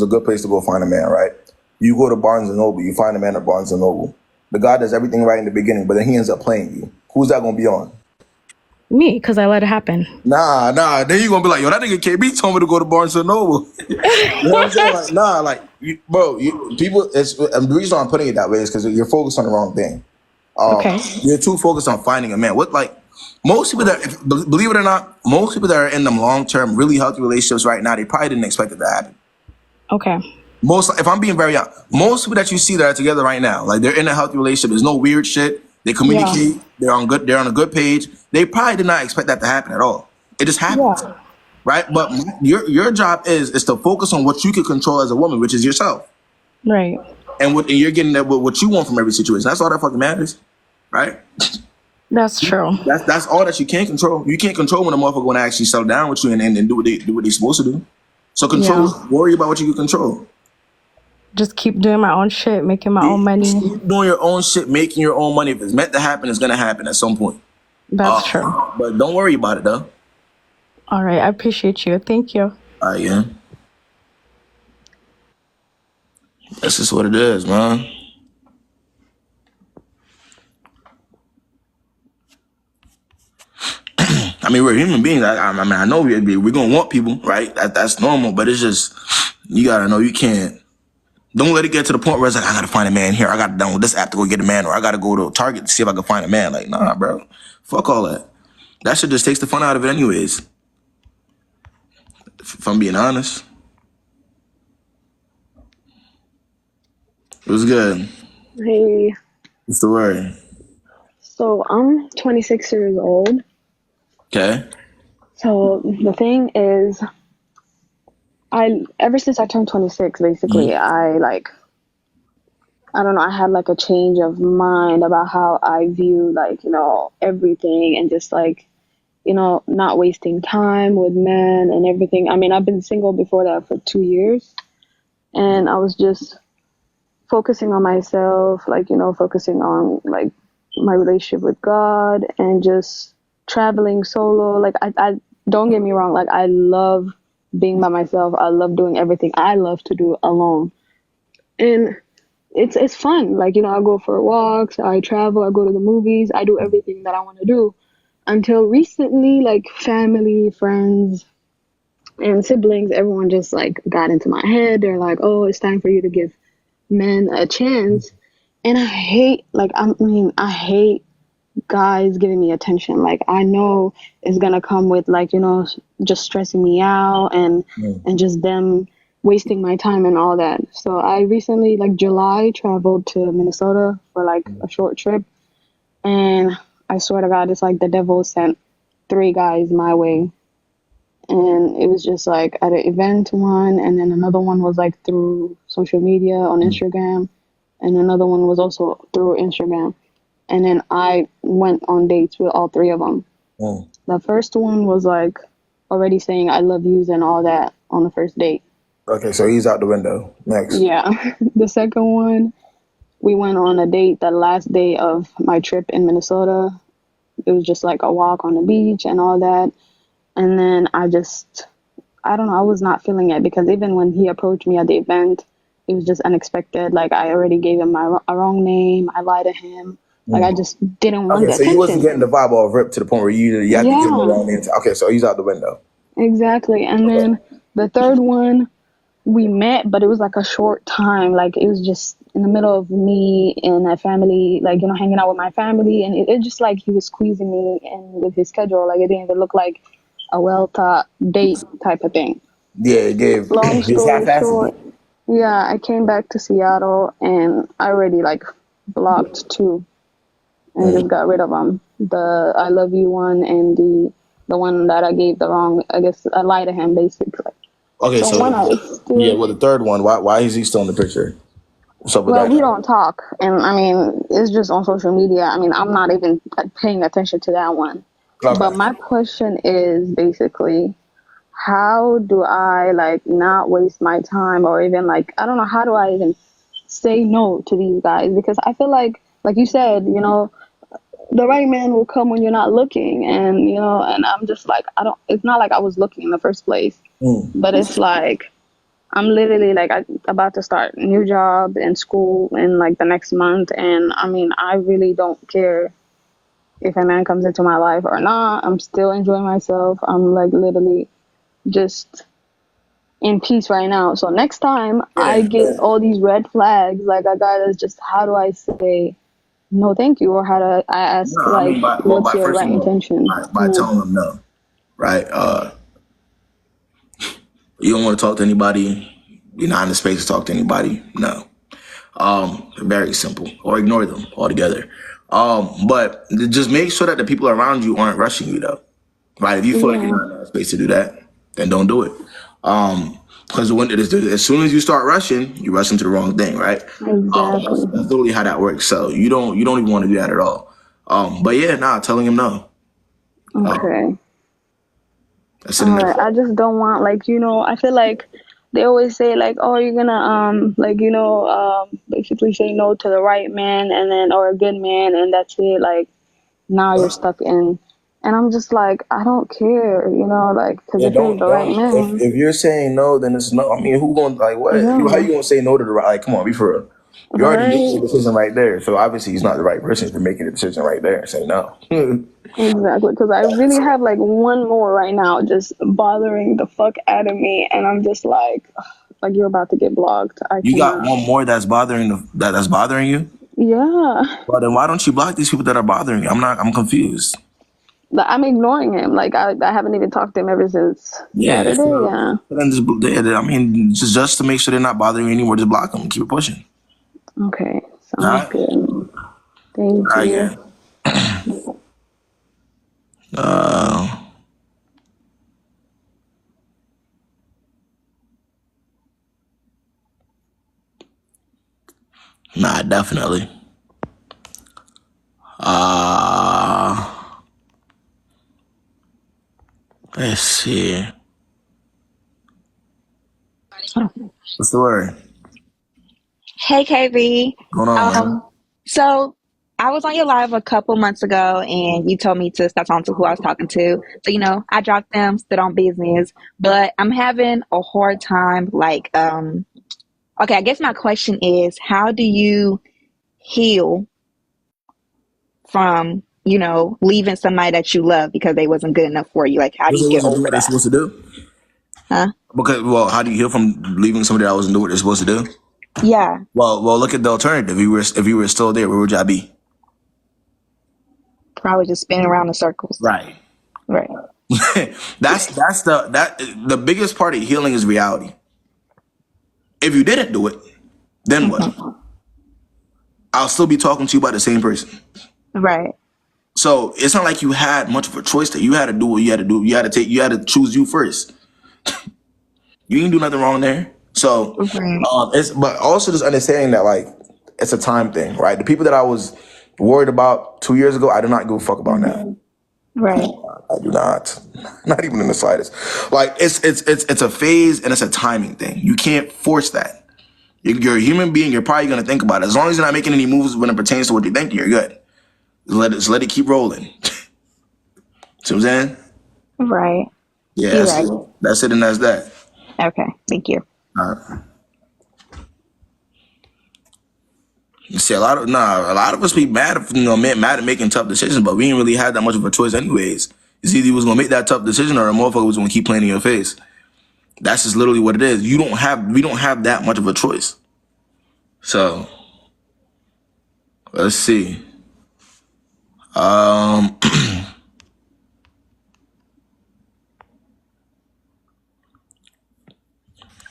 a good place to go find a man, right? You go to Barnes and Noble, you find a man at Barnes and Noble. The guy does everything right in the beginning, but then he ends up playing you. Who's that gonna be on? Me, because I let it happen. Nah. Then you gonna be like, yo, that nigga KB told me to go to Barnes and Noble. You know what I'm saying? Like, nah, like, people. The reason I'm putting it that way is because you're focused on the wrong thing. Okay. You're too focused on finding a man. Most people believe it or not, most people that are in them long-term, really healthy relationships right now, they probably didn't expect it to happen. Okay. If I'm being very honest, most people that you see that are together right now, like they're in a healthy relationship, there's no weird shit. They communicate. Yeah. They're on a good page. They probably did not expect that to happen at all. It just happened. Yeah. Right? But your job is to focus on what you can control as a woman, which is yourself. Right. And you're getting that what you want from every situation. That's all that fucking matters. Right? That's true. That's all that you can't control. You can't control when a motherfucker want to actually settle down with you and do what they're supposed to do. So worry about what you can control. Just keep doing my own shit, making my own money. Keep doing your own shit, making your own money. If it's meant to happen, it's gonna happen at some point. That's true. But don't worry about it though. All right, I appreciate you. Thank you. All right, yeah. That's just what it is, man. I mean, we're human beings. I mean, I know we're gonna want people, right? That's normal. But it's just you gotta know you can't Don't let it get to the point where it's like, I gotta find a man here. I gotta download this app to go get a man, or I gotta go to Target to see if I can find a man. Like, nah, bro. Fuck all that. That shit just takes the fun out of it anyways. If I'm being honest. It was good. Hey, What's the word? so I'm 26 years old. Okay. So the thing is, ever since I turned 26, basically, I don't know, I had like a change of mind about how I view like, everything and just like, not wasting time with men and everything. I mean, I've been single before that for 2 years, and I was just focusing on myself, like, focusing on like my relationship with God and just traveling solo. Like, I don't get me wrong, like, I love being by myself. I love doing everything I love to do alone. And it's fun. Like, I go for walks, I travel, I go to the movies, I do everything that I want to do. Until recently, like, family, friends, and siblings, everyone just like got into my head. They're like, oh, it's time for you to give men a chance. And I hate, like, I hate guys giving me attention. Like, I know it's gonna come with, like, just stressing me out and just them wasting my time and all that. So I recently, like, July, traveled to Minnesota for like a short trip, and I swear to God, it's like the devil sent 3 guys my way. And it was just like at an event one, and then another one was like through social media on Instagram, and another one was also through Instagram. And then I went on dates with all 3 of them. The first one was like already saying I love yous and all that on the first date. Okay, so he's out the window. Next. Yeah. The second one, we went on a date the last day of my trip in Minnesota. It was just like a walk on the beach and all that. And then I don't know, I was not feeling it, because even when he approached me at the event, it was just unexpected. Like, I already gave him a wrong name. I lied to him. Like, I just didn't want the Okay, so you wasn't attention. getting the vibe all ripped to the point where you had to give him the wrong name. Okay, so he's out the window. Exactly. And then the third one, we met, but it was like a short time. Like, it was just in the middle of me and my family, like, hanging out with my family. And it just like he was squeezing me in with his schedule. Like, it didn't even look like a well-thought date type of thing. Yeah, it gave. Long He was story half-assing short, yeah, I came back to Seattle and I already like blocked 2 and just got rid of them. The I love you one and the one that I gave the wrong. I guess I lied to him basically. Okay, So when I yeah, well, the third one, why is he still in the picture? What's up with well, that? we don't talk, and I mean, it's just on social media. I mean, I'm not even paying attention to that one. Okay. But my question is basically, how do I like not waste my time, or even like, I don't know, how do I even say no to these guys? Because I feel like you said, the right man will come when you're not looking, and and I'm just like, it's not like I was looking in the first place, but it's like I'm literally like about to start a new job and school in like the next month, and I mean, I really don't care if a man comes into my life or not. I'm still enjoying myself. I'm like literally just in peace right now. So next time I get all these red flags, like, I gotta just, how do I say no thank you, or how do I ask, No, I like, mean, what's your first right of all, intention? by telling them no, right? You don't want to talk to anybody. You're not in the space to talk to anybody. No. Very simple. Or ignore them altogether. But just make sure that the people around you aren't rushing you, though. Right? If you feel like you're not in a space to do that, then don't do it. Because as soon as you start rushing, you rush into the wrong thing, right? Exactly. That's literally how that works. So you don't even want to do that at all. But yeah, telling him no. Okay. That's it. All right. I just don't want, like, I feel like they always say, like, oh, you're gonna basically say no to the right man, and then, or a good man, and that's it. Like, now you're stuck in. And I'm just like, I don't care, like, because if it's the right man. If you're saying no, then it's no. I mean, who going like what? How Yeah. you gonna say no to the right? Like, come on, be for real. You already made the decision right there. So obviously he's not the right person for making the decision right there. Say no. Exactly, because I really have like one more right now just bothering the fuck out of me, and I'm just like, like you're about to get blocked. I You got cannot. one more that's that's bothering you. Yeah. Well, then why don't you block these people that are bothering you? I'm confused. I'm ignoring him. Like I haven't even talked to him ever since Yeah. Saturday. Yeah. Then I mean, just to make sure they're not bothering you anymore, just block them. Keep it pushing. Okay. All Sounds right. good. Thank I you. get. Uh, nah, definitely. Let's see. What's the word? Hey, KB. Going on, man? So I was on your live a couple months ago, and you told me to stop talking to who I was talking to. So I dropped them, stood on business, but I'm having a hard time. Okay, I guess my question is, how do you heal from leaving somebody that you love because they wasn't good enough for you? Like, how do Because you they get wasn't doing over what they're that? supposed to do. Huh? Because, well, how do you heal from leaving somebody that wasn't doing what they're supposed to do? Yeah, Well, look at the alternative. If you were still there, where would I be? probably just spinning around in circles. Right. Right. that's the biggest part of healing is reality. If you didn't do it, then what? Hmm. I'll still be talking to you about the same person. Right. So it's not like you had much of a choice that you had to do what you had to do. You had to choose you first. You didn't do nothing wrong there. So Right. but also just understanding that like it's a time thing, right? The people that I was worried about 2 years ago, I do not give a fuck about now. Right. I do not. Not even in the slightest. Like it's a phase and it's a timing thing. You can't force that. You're a human being. You're probably gonna think about it. As long as you're not making any moves when it pertains to what you're thinking, you're good. Just let it keep rolling. See what I'm saying? Right. Yeah, You're that's right. it. That's it, and that's that. Okay. Thank you. You see, a lot of us be mad, mad at making tough decisions, but we ain't really had that much of a choice, anyways. It's either you was gonna make that tough decision or a motherfucker was gonna keep playing in your face. That's just literally what it is. We don't have that much of a choice. So let's see.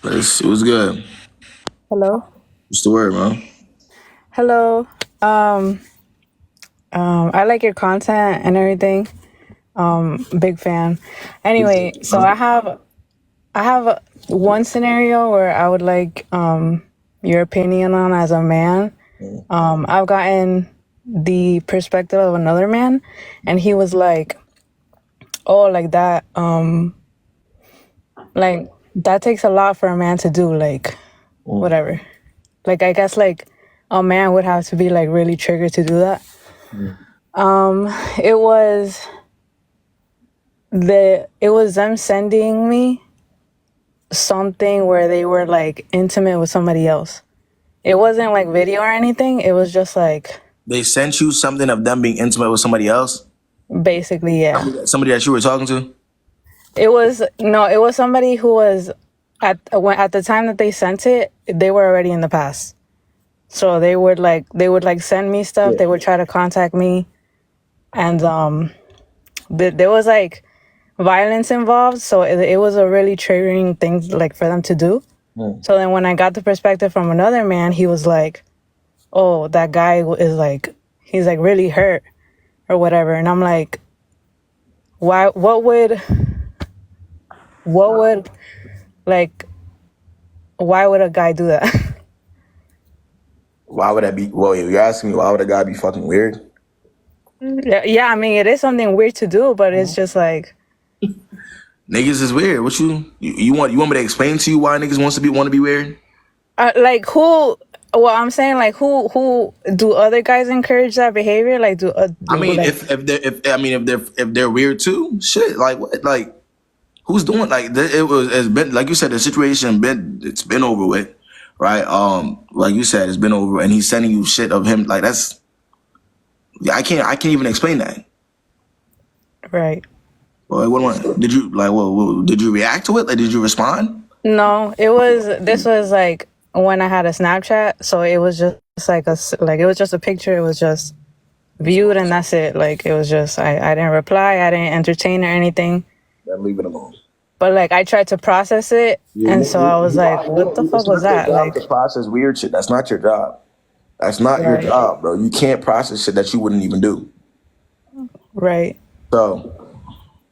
Let's see what's good. Hello. What's the word, man? Hello. I like your content and everything. Big fan. Anyway, so I have one scenario where I would like your opinion on as a man. I've gotten the perspective of another man, and he was like, "Oh, like that. Like that takes a lot for a man to do. Like, whatever. Like I guess like a man would have to be like really triggered to do that." It was them sending me something where they were like intimate with somebody else. It wasn't like video or anything. It was just like They sent you something of them being intimate with somebody else? basically, yeah. Somebody that you were talking to? It was somebody who was at the time that they sent it, they were already in the past. So they would like send me stuff. Yeah. They would try to contact me, and there was like violence involved. So it was a really triggering thing like for them to do. So then when I got the perspective from another man, he was like, "Oh, that guy is like, he's like really hurt or whatever." And I'm like, why? What would like? Why would a guy do that? Why would that be? Well, you're asking me why would a guy be fucking weird? Yeah, I mean, it is something weird to do, but it's just like Niggas is weird. What you want me to explain to you why niggas want to be weird? like who? Well, I'm saying like who do other guys encourage that behavior? Like I mean, like, if they're weird too, shit. Like what? Like who's doing like it's been like you said, the situation it's been over with, right? Like you said, it's been over, and he's sending you shit of him. Like that's I can't even explain that. right. Well, did you like? Well, did you react to it? Like, did you respond? No, this was like when I had a Snapchat, so it was just like it was just a picture. It was just viewed and that's it. Like it was just I didn't reply, I didn't entertain or anything. Then leave it alone. But like I tried to process it, and so I was like, "What the fuck It's was not your that?" job Like, to process weird shit. That's not your job. That's not your right, job, bro. You can't process shit that you wouldn't even do. right. So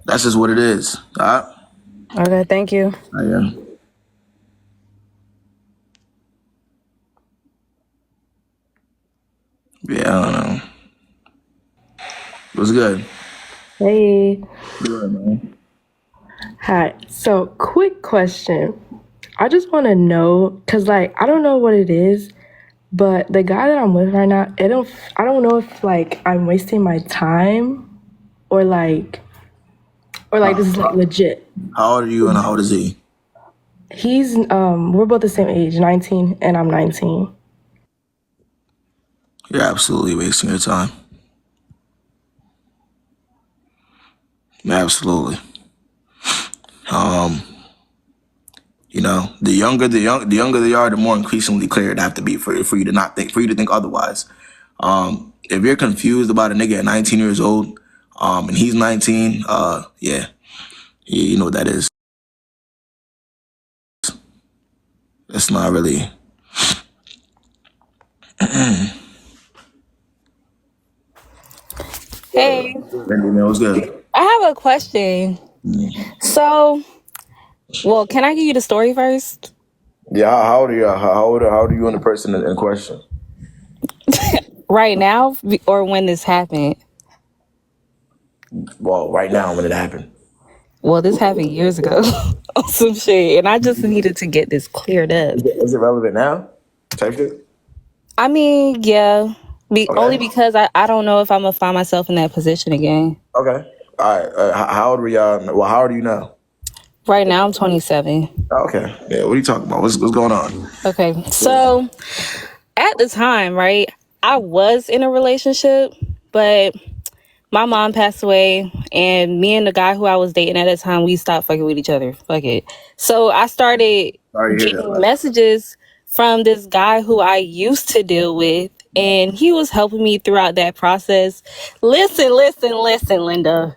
that's just what it is. All right. Okay, thank you. Yeah. Yeah, I don't know. It was good. Hey. Good, man. Hi. So, quick question. I just want to know, cause like I don't know what it is, but the guy that I'm with right now, I don't know if like I'm wasting my time or like this is like legit. How old are you and how old is he? He's we're both the same age, 19 and I'm 19. You're absolutely wasting your time. Absolutely. You know, the younger they are, the more increasingly clear it have to be for you to not think, for you to think otherwise. If you're confused about a nigga at 19 years old, and he's 19, yeah, you know what that is. It's not really. Hey, Randy, man, what's good? I have a question. So, well, can I give you the story first? Yeah, how old are you? How old are you and the person in question? Right now, or when this happened? Well, right now when it happened. Well, this happened years ago on some shit, and I just needed to get this cleared up. Is it relevant now? Type shit. I mean, yeah, only Okay. because I don't know if I'm gonna find myself in that position again. Okay. All right. How old were y'all? Well, how old are you now? Right now, I'm 27. Okay. Yeah. What are you talking about? What's going on? Okay, so at the time, right, I was in a relationship, but my mom passed away, and me and the guy who I was dating at the time, we stopped fucking with each other. Fuck it. So I started Sorry to hear getting that. messages from this guy who I used to deal with, and he was helping me throughout that process. Listen, Linda.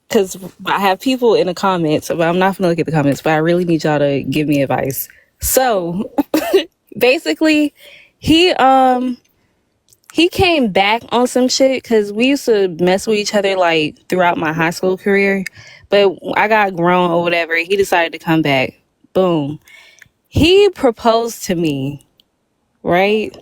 Because I have people in the comments, but I'm not going to look at the comments, but I really need y'all to give me advice. So basically, he came back on some shit because we used to mess with each other like throughout my high school career. But I got grown or whatever. He decided to come back. Boom. He proposed to me, right?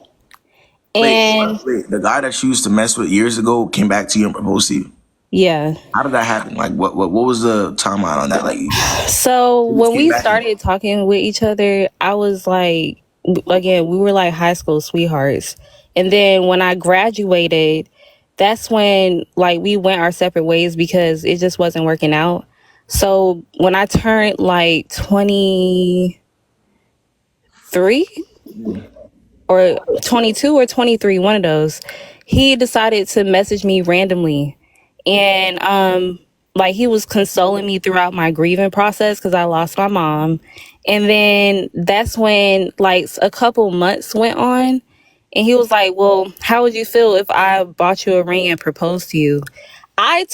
And Wait. The guy that you used to mess with years ago came back to you and proposed to you. yeah. How did that happen? Like, what was the timeline on that? Like, So he just when came we back. started talking with each other, I was like, again, we were like high school sweethearts. And then when I graduated, that's when like we went our separate ways because it just wasn't working out. So when I turned like 23 or 22 or 23, one of those, he decided to message me randomly. And like he was consoling me throughout my grieving process because I lost my mom. And then that's when like a couple months went on, and he was like, well, how would you feel if I bought you a ring and proposed to you? And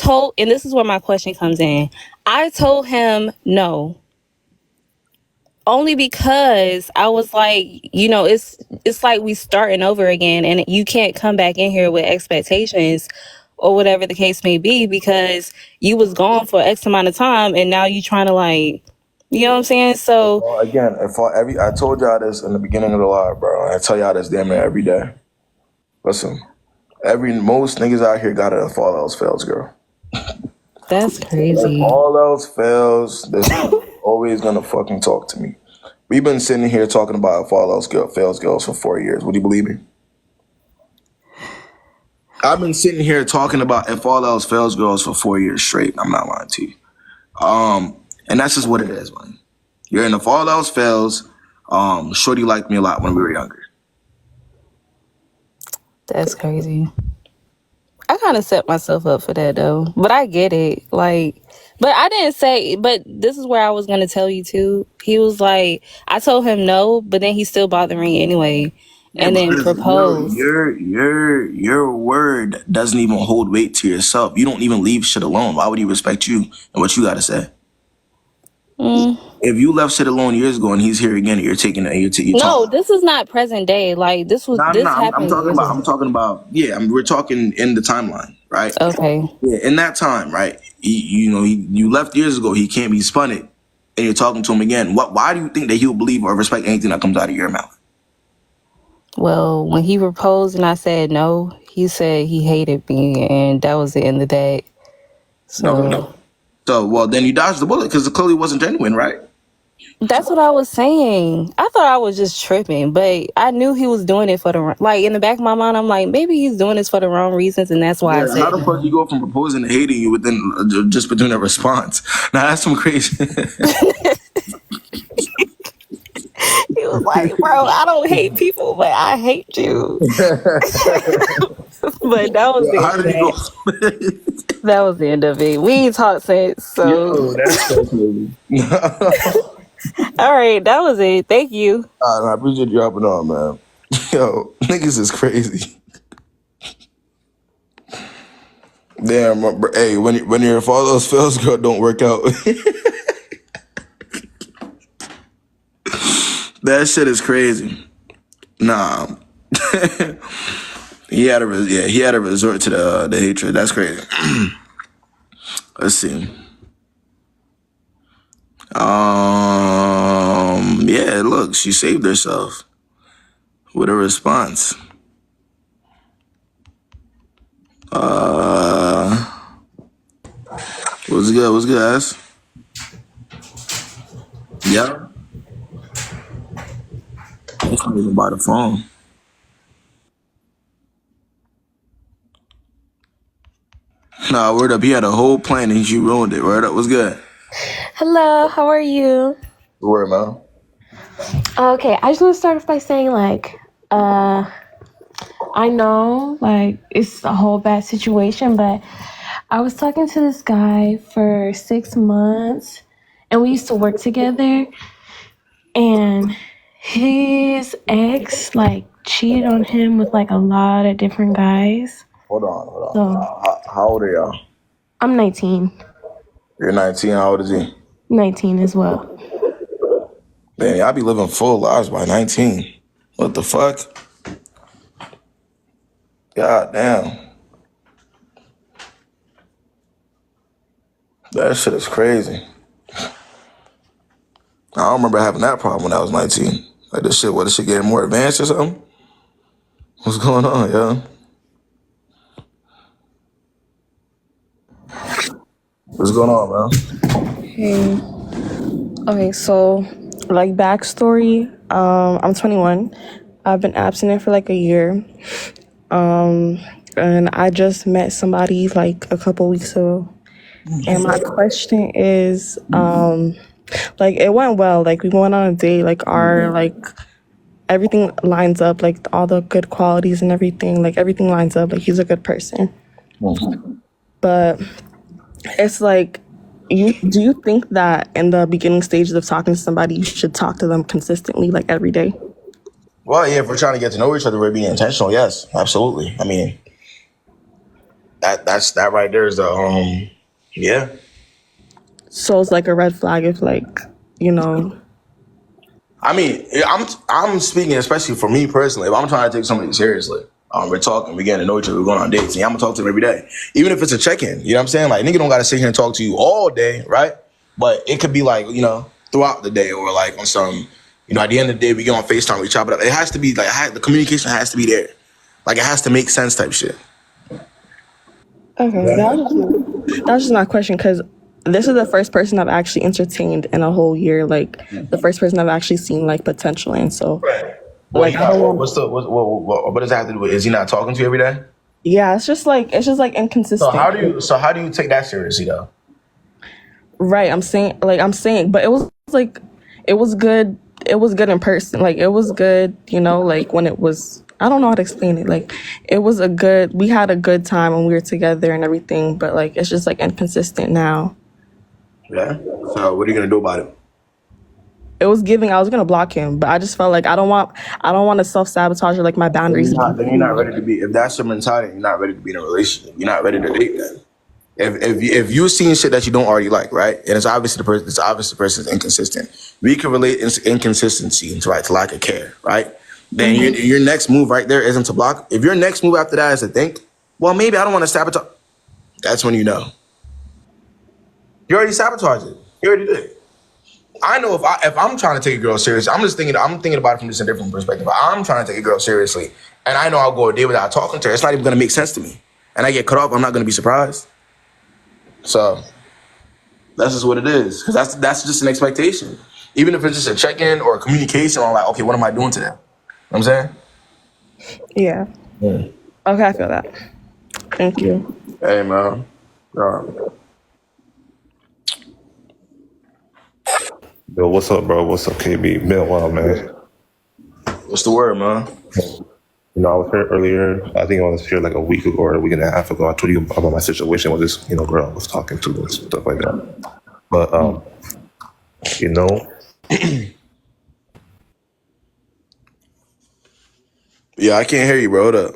this is where my question comes in, I told him no. Only because I was like, it's like we starting over again, and you can't come back in here with expectations or whatever the case may be, because you was gone for X amount of time and now you trying to like, you know what I'm saying? So Well, again, I told y'all this in the beginning of the live, bro. I tell y'all this damn near every day. Listen, most niggas out here got it if all else fails, girl. that's If crazy. all else fails, this always gonna fucking talk to me. We've been sitting here talking about if all else fails girls for 4 years. Would you believe me? I've been sitting here talking about if all else fails girls for 4 years straight. I'm not lying to you. And that's just what it is, man. You're in if all else fails. Shorty liked me a lot when we were younger. That's crazy. I kind of set myself up for that though, but I get it. Like, But I didn't say, but this is where I was going to tell you too. He was like, I told him no, but then he still bought the ring anyway. Yeah, And then because proposed. your word doesn't even hold weight to yourself. You don't even leave shit alone. Why would he respect you and what you gotta say? If you left shit alone years ago and he's here again, and you're taking it. You're No, talking. this is not present day. Like this was, No, no, this no. I'm happened talking years about. ago. I'm talking about. Yeah, we're talking in the timeline, right? Okay. Yeah, in that time, right? You left years ago. He can't be spun it, and you're talking to him again. Why do you think that he'll believe or respect anything that comes out of your mouth? Well, when he proposed and I said no, he said he hated me, and that was the end of that. So Well, then you dodged the bullet because it clearly wasn't genuine, right? that's what I was saying. I thought I was just tripping, but I knew he was doing it for the like in the back of my mind. I'm like, maybe he's doing this for the wrong reasons, and that's why I Yeah, how said the fuck no. you go from proposing to hating you within just between a response? Now that's some crazy. He was like, bro, I don't hate people, but I hate you. But that was the How end of did he go? that. That was the end of it. We ain't talked since, so. Yo, that's so crazy. All right, that was it. Thank you. I appreciate you hopping on, man. Yo, niggas is crazy. Damn, hey, when your father's fails, girl, don't work out. That shit is crazy. Nah, he had to resort to the hatred. That's crazy. Let's see. Yeah, look, she saved herself with a response. What's good? What's good, ass? Yeah. It's not even by the phone. Nah, word up. He had a whole plan and you ruined it. Word up. What's good? Hello, how are you? Word, man. Okay, I just want to start off by saying, like, I know, like, it's a whole bad situation, but I was talking to this guy for 6 months, and we used to work together, and his ex, like, cheated on him with, like, a lot of different guys. Hold on. So, How old are y'all? I'm 19. You're 19. How old is he? 19 as well. Man, y'all be living full lives by 19. What the fuck? God damn. That shit is crazy. I don't remember having that problem when I was 19. Like this shit getting more advanced or something? What's going on, yo? What's going on, man? Hey. Okay, so like backstory, I'm 21. I've been abstinent for like a year. And I just met somebody like a couple weeks ago. And my question is, like it went well. Like we went on a date, like our like everything lines up, like all the good qualities and everything, like everything lines up, like he's a good person. But it's like do you think that in the beginning stages of talking to somebody you should talk to them consistently, like every day? Well, yeah, if we're trying to get to know each other, we're being intentional. Yes, absolutely. I mean, that right there is the yeah. So it's like a red flag if like, you know. I mean, I'm speaking especially for me personally. If I'm trying to take somebody seriously, we're talking, we're getting to know each other, we're going on dates, and I'm gonna talk to them every day, even if it's a check-in. You know what I'm saying? Like, nigga don't gotta sit here and talk to you all day, right? But it could be like, you know, throughout the day, or like on some, you know, at the end of the day, we get on FaceTime, we chop it up. It has to be like the communication has to be there, like it has to make sense, type shit. Okay, that was just my question because this is the first person I've actually entertained in a whole year. Like the first person I've actually seen like potential in. So, Well, like, I don't want. what does that have to do with? Is he not talking to you every day? Yeah, it's just like inconsistent. So how do you take that seriously though? Right, I'm saying, but it was like, it was good. It was good in person. Like it was good, you know. Like when it was. I don't know how to explain it. Like it was we had a good time when we were together and everything. But like it's just like inconsistent now. Yeah. So what are you gonna do about it? It was giving. I was gonna block him, but I just felt like I don't want to self sabotage or like my Then boundaries. then you're not ready to be. If that's your mentality, you're not ready to be in a relationship. You're not ready to date then. If you're seeing shit that you don't already like, right, and it's obvious the person's inconsistent. We can relate inconsistency to lack of care, right? Then your next move right there isn't to block. If your next move after that is to think, well, maybe I don't want to sabotage. That's when you know. You already sabotaged it. You already did. I know if I'm trying to take a girl seriously, I'm thinking about it from just a different perspective. I'm trying to take a girl seriously, and I know I'll go a day without talking to her. It's not even gonna make sense to me, and I get cut off. I'm not gonna be surprised. So that's just what it is, because that's just an expectation. Even if it's just a check-in or a communication on like, okay, what am I doing to them? You know what I'm saying? Yeah. Okay, I feel that. Thank you. Hey, man. Yo, what's up, bro? What's up, KB? Been a while, man. What's the word, man? You know, I was here earlier. I think I was here like a week ago or a week and a half ago. I told you about my situation with this, girl I was talking to and stuff like that. But, Yeah, I can't hear you, bro. Hold up.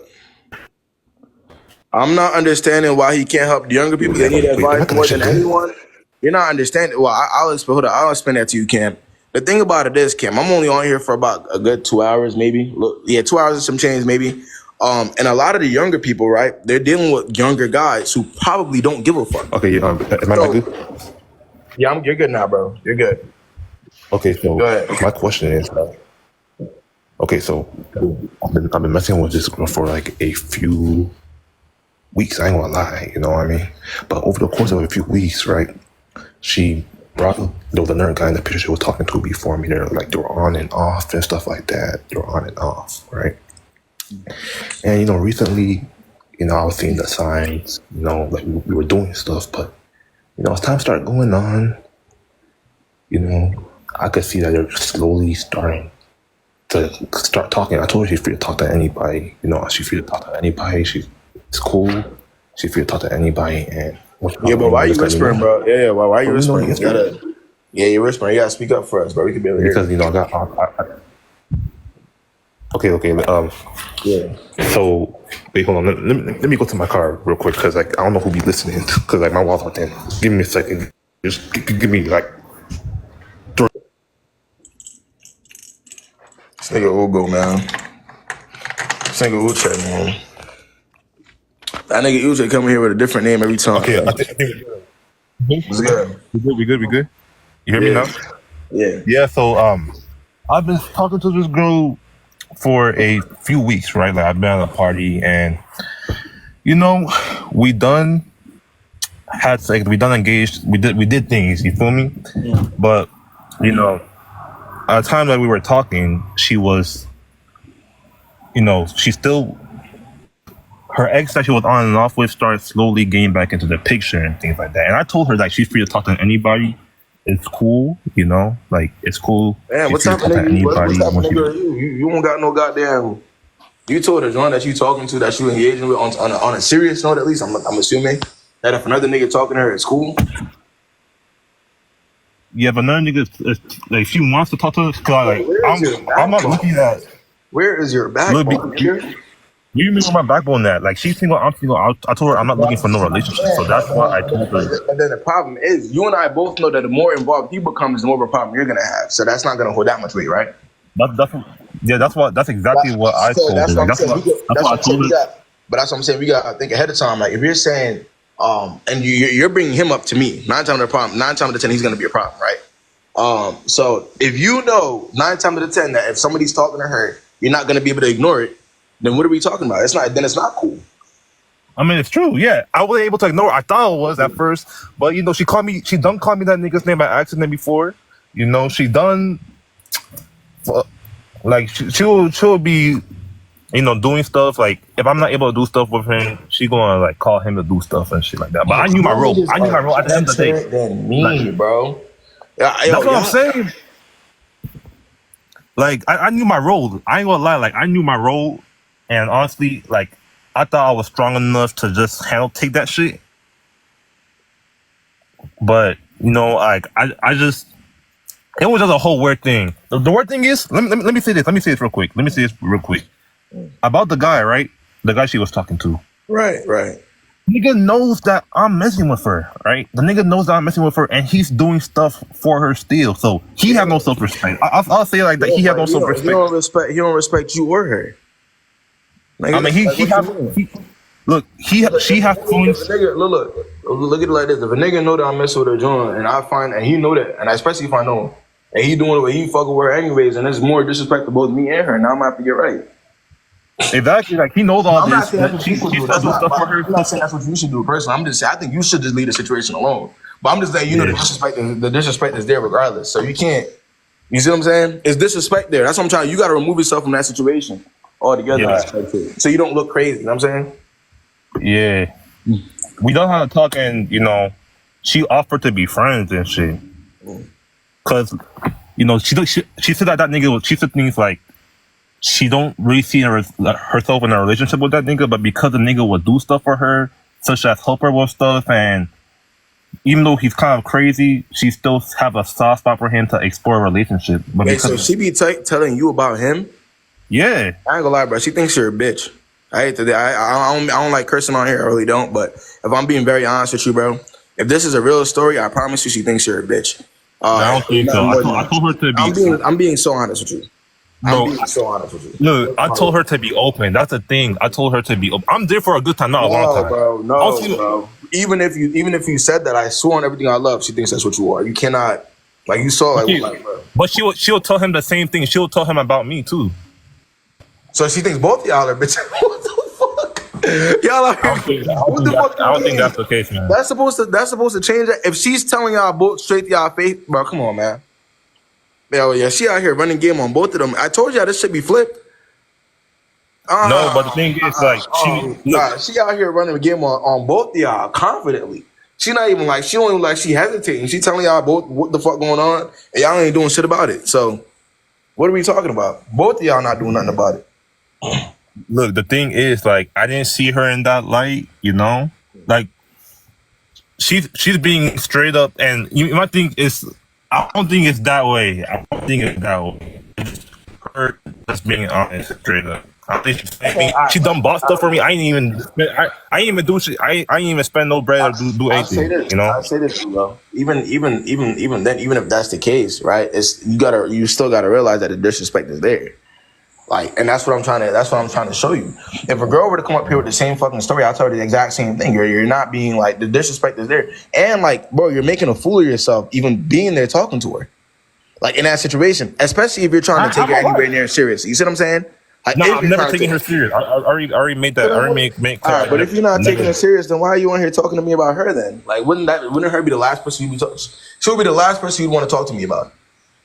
I'm not understanding why he can't help the younger people. They need advice more than anyone. You're not understanding. Well, I'll explain. Hold on, I'll explain that to you, Cam. The thing about it is, Cam, I'm only on here for about a good 2 hours, maybe. Look, yeah, 2 hours and some change, maybe. And a lot of the younger people, right? They're dealing with younger guys who probably don't give a fuck. Okay, am I not good? Yeah, you're good now, bro. You're good. Okay, so my question is, okay, so I've been messing with this girl for like a few weeks. I ain't gonna lie, you know what I mean? But over the course of a few weeks, right, she brought up, there was another guy in the picture she was talking to before me. They were on and off and stuff like that. They were on and off, right? And recently, I was seeing the signs, like we were doing stuff, but as time started going on, I could see that they're slowly starting to start talking. I told her she's free to talk to anybody. She's free to talk to anybody. It's cool. She's free to talk to anybody. And yeah, but why are you whispering, bro? Yeah, why are you whispering? You're whispering. You gotta speak up for us, bro. We can be able to hear you. Because Okay. Yeah. So wait, hold on. Let me go to my car real quick because I don't know who be listening because my wall's out there. Give me a second. Just give me This nigga Ugo, man. This nigga Uche, man. That nigga Uche coming here with a different name every time. Okay, I think What's good? We good. You hear me now? Yeah. Yeah. So I've been talking to this girl for a few weeks, right? Like I've been at a party and we done had sex, we done engaged, we did things, you feel me? Yeah. But at the time that we were talking, she was she still, her ex that she was on and off with started slowly getting back into the picture and things like that. And I told her that she's free to talk to anybody. It's cool, like it's cool. Man, what type of nigga? What type of nigga are you? You don't got no goddamn. You told the joint that you talking to, that you engaging with on a serious note, at least. I'm assuming that if another nigga talking to her, it's cool. Yeah, but another nigga, like she wants to talk to us. I'm not looking at. Where is your backbone? You mean with my backbone that? Like she's single, I'm single. I told her I'm not looking for no relationship, so that's why I told her. But then the problem is, you and I both know that the more involved he becomes, the more of a problem you're gonna have. So that's not gonna hold that much weight, right? That's exactly what I told her. That's what I told her. But that's what I'm saying. We got to think ahead of time. Like if you're saying, and you're bringing him up to me, 9 times out of the 10, he's gonna be a problem, right? So if you know 9 times out of 10 that if somebody's talking to her, you're not gonna be able to ignore it. Then what are we talking about? It's not cool. I mean, it's true. Yeah, I wasn't able to ignore it. I thought it was at first, but she done called me that nigga's name by accident before. She done like she'll be doing stuff. Like if I'm not able to do stuff with him, she gonna like call him to do stuff and shit like that. But I knew my role. At the end of the day. Than me, bro. That's what I'm saying. Like I knew my role. I ain't gonna lie. Like I knew my role. And honestly, like, I thought I was strong enough to just take that shit. But, you know, like I just it was just a whole weird thing. The weird thing is, let me say this. Let me say this real quick. About the guy, right? The guy she was talking to. Right. Nigga knows that I'm messing with her, right? The nigga knows that I'm messing with her, and he's doing stuff for her still. So he has no self-respect. I'll say like that. He has no self-respect. He don't respect you or her. Like, I mean, she has feelings. Look at it like this. If a nigga know that I'm messing with her joint, and he know that, and especially if I know him, and he doing it where he fucking with her anyways, and there's more disrespect to both me and her, now I'm gonna have to get right. Exactly, like he knows all this. I'm not saying that's what you should do personally. I'm just saying I think you should just leave the situation alone. But I'm just saying, you know, the disrespect is there regardless. So you can't. You see what I'm saying? It's disrespect there. That's what I'm trying. You got to remove yourself from that situation altogether. Yeah. So you don't look crazy. You know what I'm saying? Yeah, we don't have to talk, and you know, she offered to be friends and shit. Cause you know she said that nigga. She said things like she don't really see herself in a relationship with that nigga, but because the nigga would do stuff for her, such as help her with stuff, and even though he's kind of crazy, she still have a soft spot for him to explore a relationship. But Wait, so she be telling you about him? Yeah, I ain't gonna lie, bro. She thinks you're a bitch. I hate to. I don't like cursing on here. I really don't. But if I'm being very honest with you, bro, if this is a real story, I promise you, she thinks you're a bitch. I don't think so. I told her to be. I'm being so honest with you. Look, I told her to be open. That's the thing. I told her to be open. I'm there for a good time, not a long time. Bro. Even if you said that, I swear on everything I love, she thinks that's what you are. You cannot, like you saw, but she'll tell him the same thing. She'll tell him about me too. So she thinks both y'all are bitches. What the fuck? Y'all are. I don't think that's the case, man. That's supposed to change that. If she's telling y'all both straight to y'all face, bro, come on, man. Yeah, she out here running game on both of them. I told y'all this should be flipped. No, but the thing is, like, she out here running a game on both of y'all confidently. She don't even like she hesitating. She telling y'all both what the fuck going on, and y'all ain't doing shit about it. So, what are we talking about? Both of y'all not doing nothing about it. Look, the thing is, like, I didn't see her in that light, you know? Like, she's being straight up, and my thing is, I don't think it's that way. It's her just being honest, straight up. I think she done bought stuff for me. I ain't even do shit. I ain't even spend no bread or do anything. You know. I say this, bro. Even then, even if that's the case, right? You still gotta realize that the disrespect is there. Like, and that's what I'm trying to show you. If a girl were to come up here with the same fucking story, I'll tell her the exact same thing. You're not being like, the disrespect is there. And like, bro, you're making a fool of yourself even being there talking to her. Like in that situation, especially if you're trying to take her anywhere near serious. You see what I'm saying? Like, no, I'm never taking her serious. I already made that. I already made clear. All right, but if you're not taking her serious, then why are you on here talking to me about her then? Like, wouldn't her be the last person you'd be talking? She would be the last person you'd want to talk to me about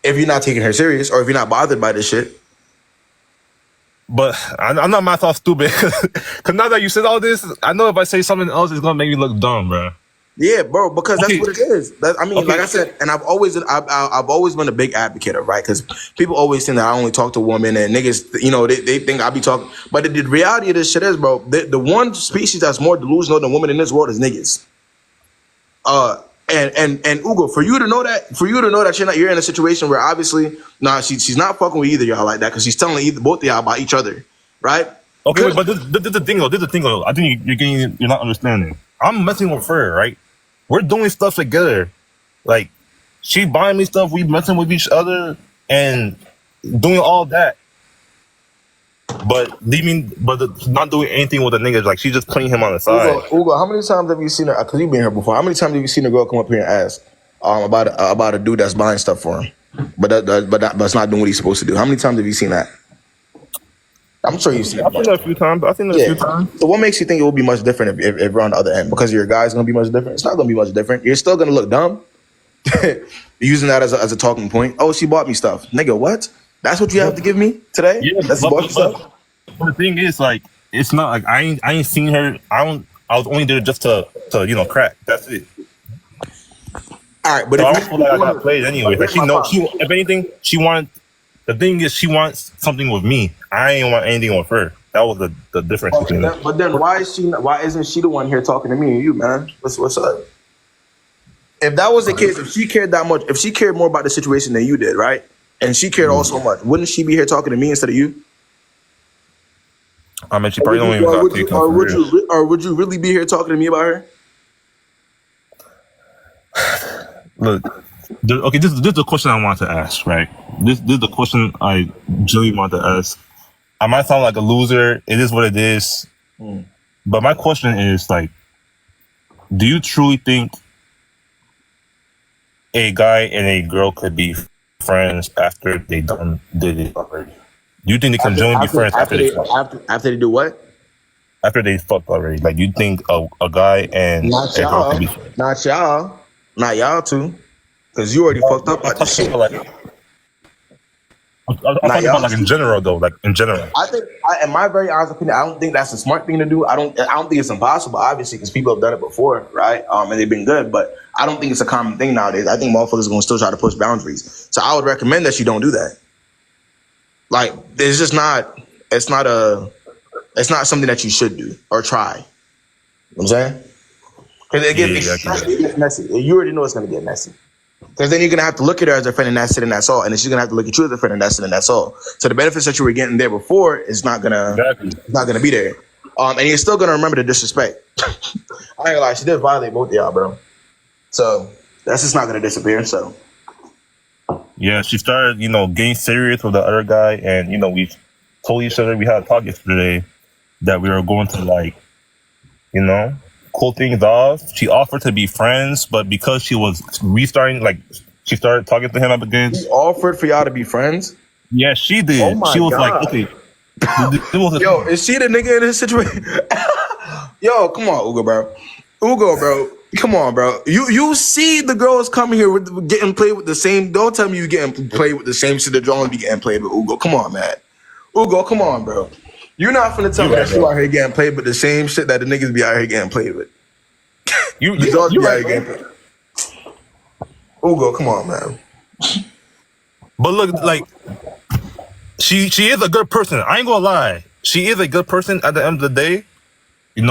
if you're not taking her serious or if you're not bothered by this shit. But I'm not myself stupid because now that you said all this, I know if I say something else, it's gonna make me look dumb, bro. Yeah, bro, because that's what it is. Like I said, and I've always been a big advocate of, right? Because people always think that I only talk to women and niggas, you know, they think I be talking. But the reality of this shit is, bro, the one species that's more delusional than women in this world is niggas. And Ugo, for you to know that you're in a situation where obviously, she's not fucking with either of y'all like that because she's telling both of y'all about each other, right? Okay, but this is the thing though. I think you're not understanding. I'm messing with her, right? We're doing stuff together. Like, she buying me stuff, we messing with each other and doing all that. But not doing anything with the niggas. Like, she's just playing him on the side. Ugo, how many times have you seen her? Because you've been here before. How many times have you seen a girl come up here and ask about a dude that's buying stuff for him, but that's not doing what he's supposed to do? How many times have you seen that? I'm sure you've seen it. I've seen it a few times. So what makes you think it will be much different if we're on the other end? Because your guy's going to be much different? It's not going to be much different. You're still going to look dumb using that as a talking point. Oh, she bought me stuff. Nigga, what? That's what you have to give me today? Yeah, that's bought stuff? But the thing is, like, it's not like I ain't seen her. I was only there just to crack. That's it. All right, but so I feel like I got played anyway. Like, if anything, she wants. The thing is, she wants something with me. I ain't want anything with her. That was the difference between them. But then why isn't she the one here talking to me and you, man? What's up? if that was the case, if she cared that much, if she cared more about the situation than you did, right? And she cared all so much, wouldn't she be here talking to me instead of you? I mean, she probably don't even got taken for real. Or would you really be here talking to me about her? Look, okay, this is the question I want to ask, right? This is the question I really want to ask. I might sound like a loser. It is what it is. But my question is, like, do you truly think a guy and a girl could be friends after they did it already? Do you think they can genuinely be friends after they do what? After they fucked already? Like, you think a guy and not a girl y'all, can be not y'all, not y'all too, because you already fucked up at this shit. I'm talking about like in general though, like in general. I think, in my very honest opinion, I don't think that's a smart thing to do. I don't think it's impossible, obviously, because people have done it before, right? And they've been good, but I don't think it's a common thing nowadays. I think motherfuckers are gonna still try to push boundaries. So I would recommend that you don't do that. Like, it's just not. It's not something that you should do or try. You know what I'm saying? Because it gets messy. You already know it's gonna get messy. Because then you're gonna have to look at her as a friend and that's it and that's all, and then she's gonna have to look at you as a friend and that's it and that's all. So the benefits that you were getting there before is not gonna be there, and you're still gonna remember the disrespect. I ain't gonna lie, she did violate both of y'all, bro. So that's just not gonna disappear. So yeah, she started, getting serious with the other guy, and we told each other, we had a talk yesterday that we were going to cool things off. She offered to be friends, but because she was restarting, she started talking to him up again. She offered for y'all to be friends? Yeah, she did. Oh my she was God. like, okay. Yo, is she the nigga in this situation? Yo, come on, Ugo, bro. Come on, bro. You see the girls coming here with getting played with the same. Don't tell me you getting played with the same shit that John be getting played with, Ugo. Come on, man. Ugo, come on, bro. You're not finna tell me that you out here getting played with the same shit that the niggas be out here getting played with. You right, getting played. Ugo, come on, man. But look, like, she is a good person. I ain't gonna lie. She is a good person at the end of the day.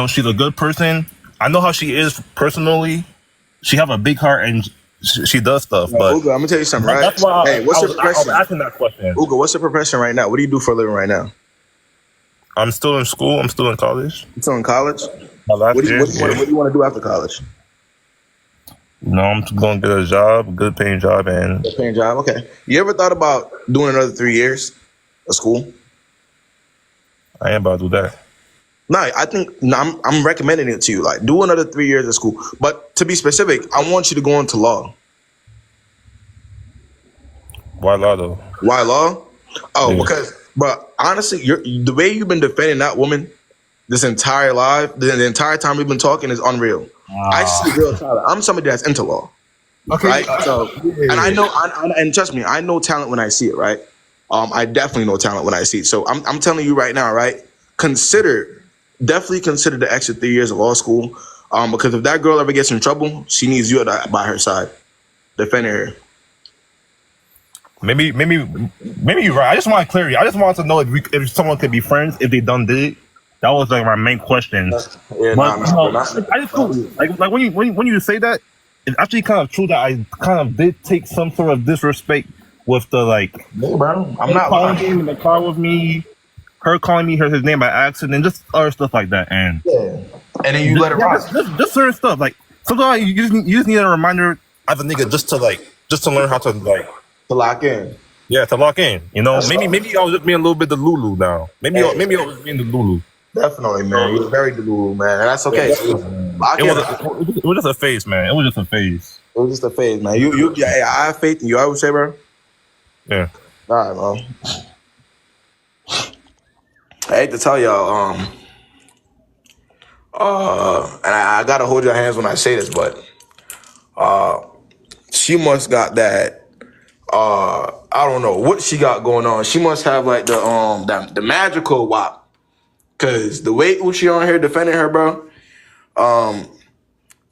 She's a good person. I know how she is personally. She have a big heart and she does stuff. But Ugo, I'm gonna tell you something, right? That's why hey, what's your profession? I was asking that question. Ugo, what's your profession right now? What do you do for a living right now? I'm still in school. I'm still in college. You still in college? My last What do year. you want to do after college? I'm going to get a job, good paying job, and good paying job. Okay. You ever thought about doing another 3 years of school? I ain't about to do that. No, I think I'm recommending it to you. Like, do another 3 years of school. But to be specific, I want you to go into law. Why law though? Why law? Oh, because. But honestly, the way you've been defending that woman this entire life, the entire time we've been talking, is unreal. I see real talent. I'm somebody that's into law. Okay. Right? So, and I know, and trust me, I know talent when I see it, right? I definitely know talent when I see it. So I'm telling you right now, right? Definitely consider the extra 3 years of law school. Because if that girl ever gets in trouble, she needs you by her side, defending her. Maybe you're right. I just want clarity. I just want to know if someone could be friends if they done did it. That was like my main question. I just feel like when you say that, it's actually kind of true that I kind of did take some sort of disrespect with the Hey, bro, I'm not calling him in the car with me, her calling me his name by accident, just other stuff like that, and then you let it rock. Just certain stuff. Like sometimes you just need a reminder as a nigga just to learn how to lock in. Yeah, to lock in. Maybe I was just being a little bit Delulu now. Maybe I was being Delulu. Definitely, man. You're very Delulu, man, and that's okay. It was just a phase, man. It was just a phase. It was just a phase, man. Hey, I have faith in you. I would say, bro. Yeah. All right, man. I hate to tell y'all, and I gotta hold your hands when I say this, but she must got that. I don't know what she got going on. She must have like the magical WAP. Cause the way Uchi on here defending her, bro. And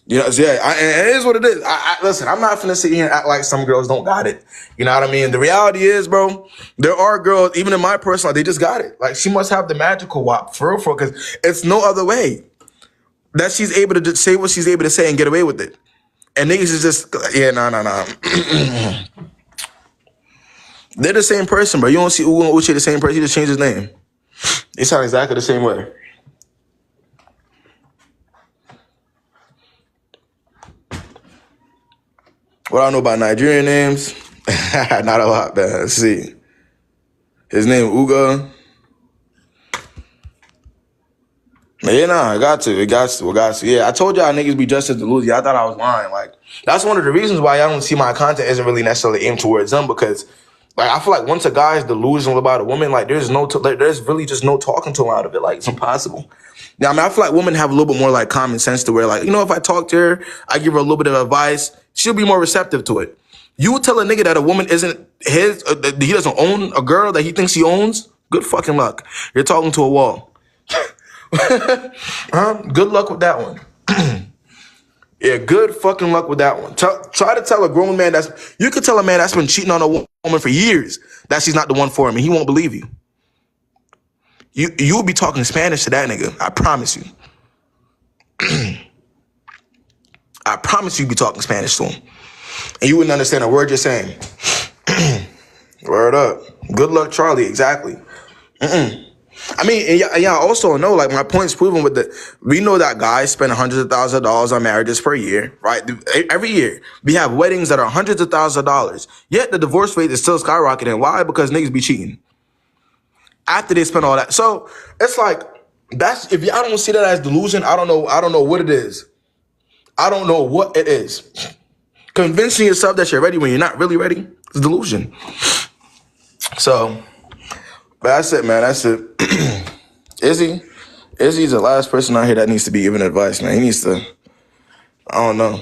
it is what it is. Listen, I'm not finna sit here and act like some girls don't got it. You know what I mean? The reality is, bro, there are girls, even in my personal life, they just got it. Like, she must have the magical WAP for real, because it's no other way that she's able to say what she's able to say and get away with it. And niggas is just, yeah, nah. They're the same person, bro. You don't see Ugo and Uche the same person. He just changed his name. They sound exactly the same way. What I know about Nigerian names? Not a lot, man. Let's see. His name Uga. Yeah, nah, I got to. Yeah, I told y'all niggas be just as delusional. Y'all thought I was lying. Like, that's one of the reasons why y'all don't see my content isn't really necessarily aimed towards them, because, like, I feel like once a guy is delusional about a woman, like, there's really just no talking to him out of it. Like, it's impossible. Now, I mean, I feel like women have a little bit more, like, common sense to where, like, you know, if I talk to her, I give her a little bit of advice, she'll be more receptive to it. You would tell a nigga that a woman isn't his, that he doesn't own a girl that he thinks he owns? Good fucking luck. You're talking to a wall. Good luck with that one. Yeah, good fucking luck with that one. Try to tell a grown man you could tell a man that's been cheating on a woman for years that she's not the one for him, and he won't believe you. You'll be talking Spanish to that nigga. I promise you. I promise you'll be talking Spanish to him, and you wouldn't understand a word you're saying. Word up. Good luck, Charlie. Exactly. I mean, and y'all also know, like, my point's proven with we know that guys spend hundreds of thousands of dollars on marriages per year, right? Every year. We have weddings that are hundreds of thousands of dollars. Yet the divorce rate is still skyrocketing. Why? Because niggas be cheating. After they spend all that. So it's like, if y'all don't see that as delusion, I don't know what it is. I don't know what it is. Convincing yourself that you're ready when you're not really ready is delusion. So that's it, man. That's it. Izzy's the last person out here that needs to be given advice, man. He needs to, I don't know.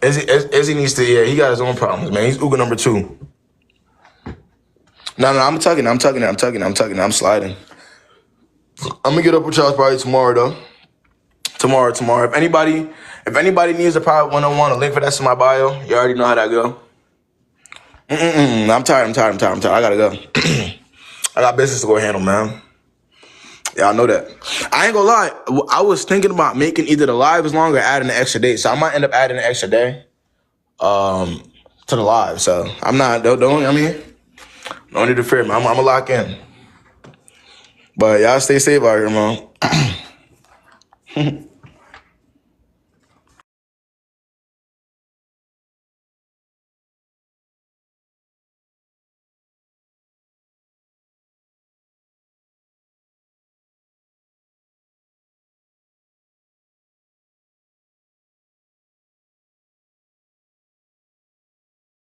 Izzy needs to, yeah, he got his own problems, man. He's Uga number 2. No, I'm tugging. I'm sliding. I'm gonna get up with y'all probably tomorrow, though. Tomorrow. If anybody needs a private one-on-one, a link for that's in my bio. You already know how that go. I'm tired. I gotta go. I got business to go handle, man. Y'all know that. I ain't gonna lie. I was thinking about making either the live as long or adding an extra day. So I might end up adding an extra day to the live. So I'm not, don't need to fear, man. I'm gonna lock in. But y'all stay safe out here, man.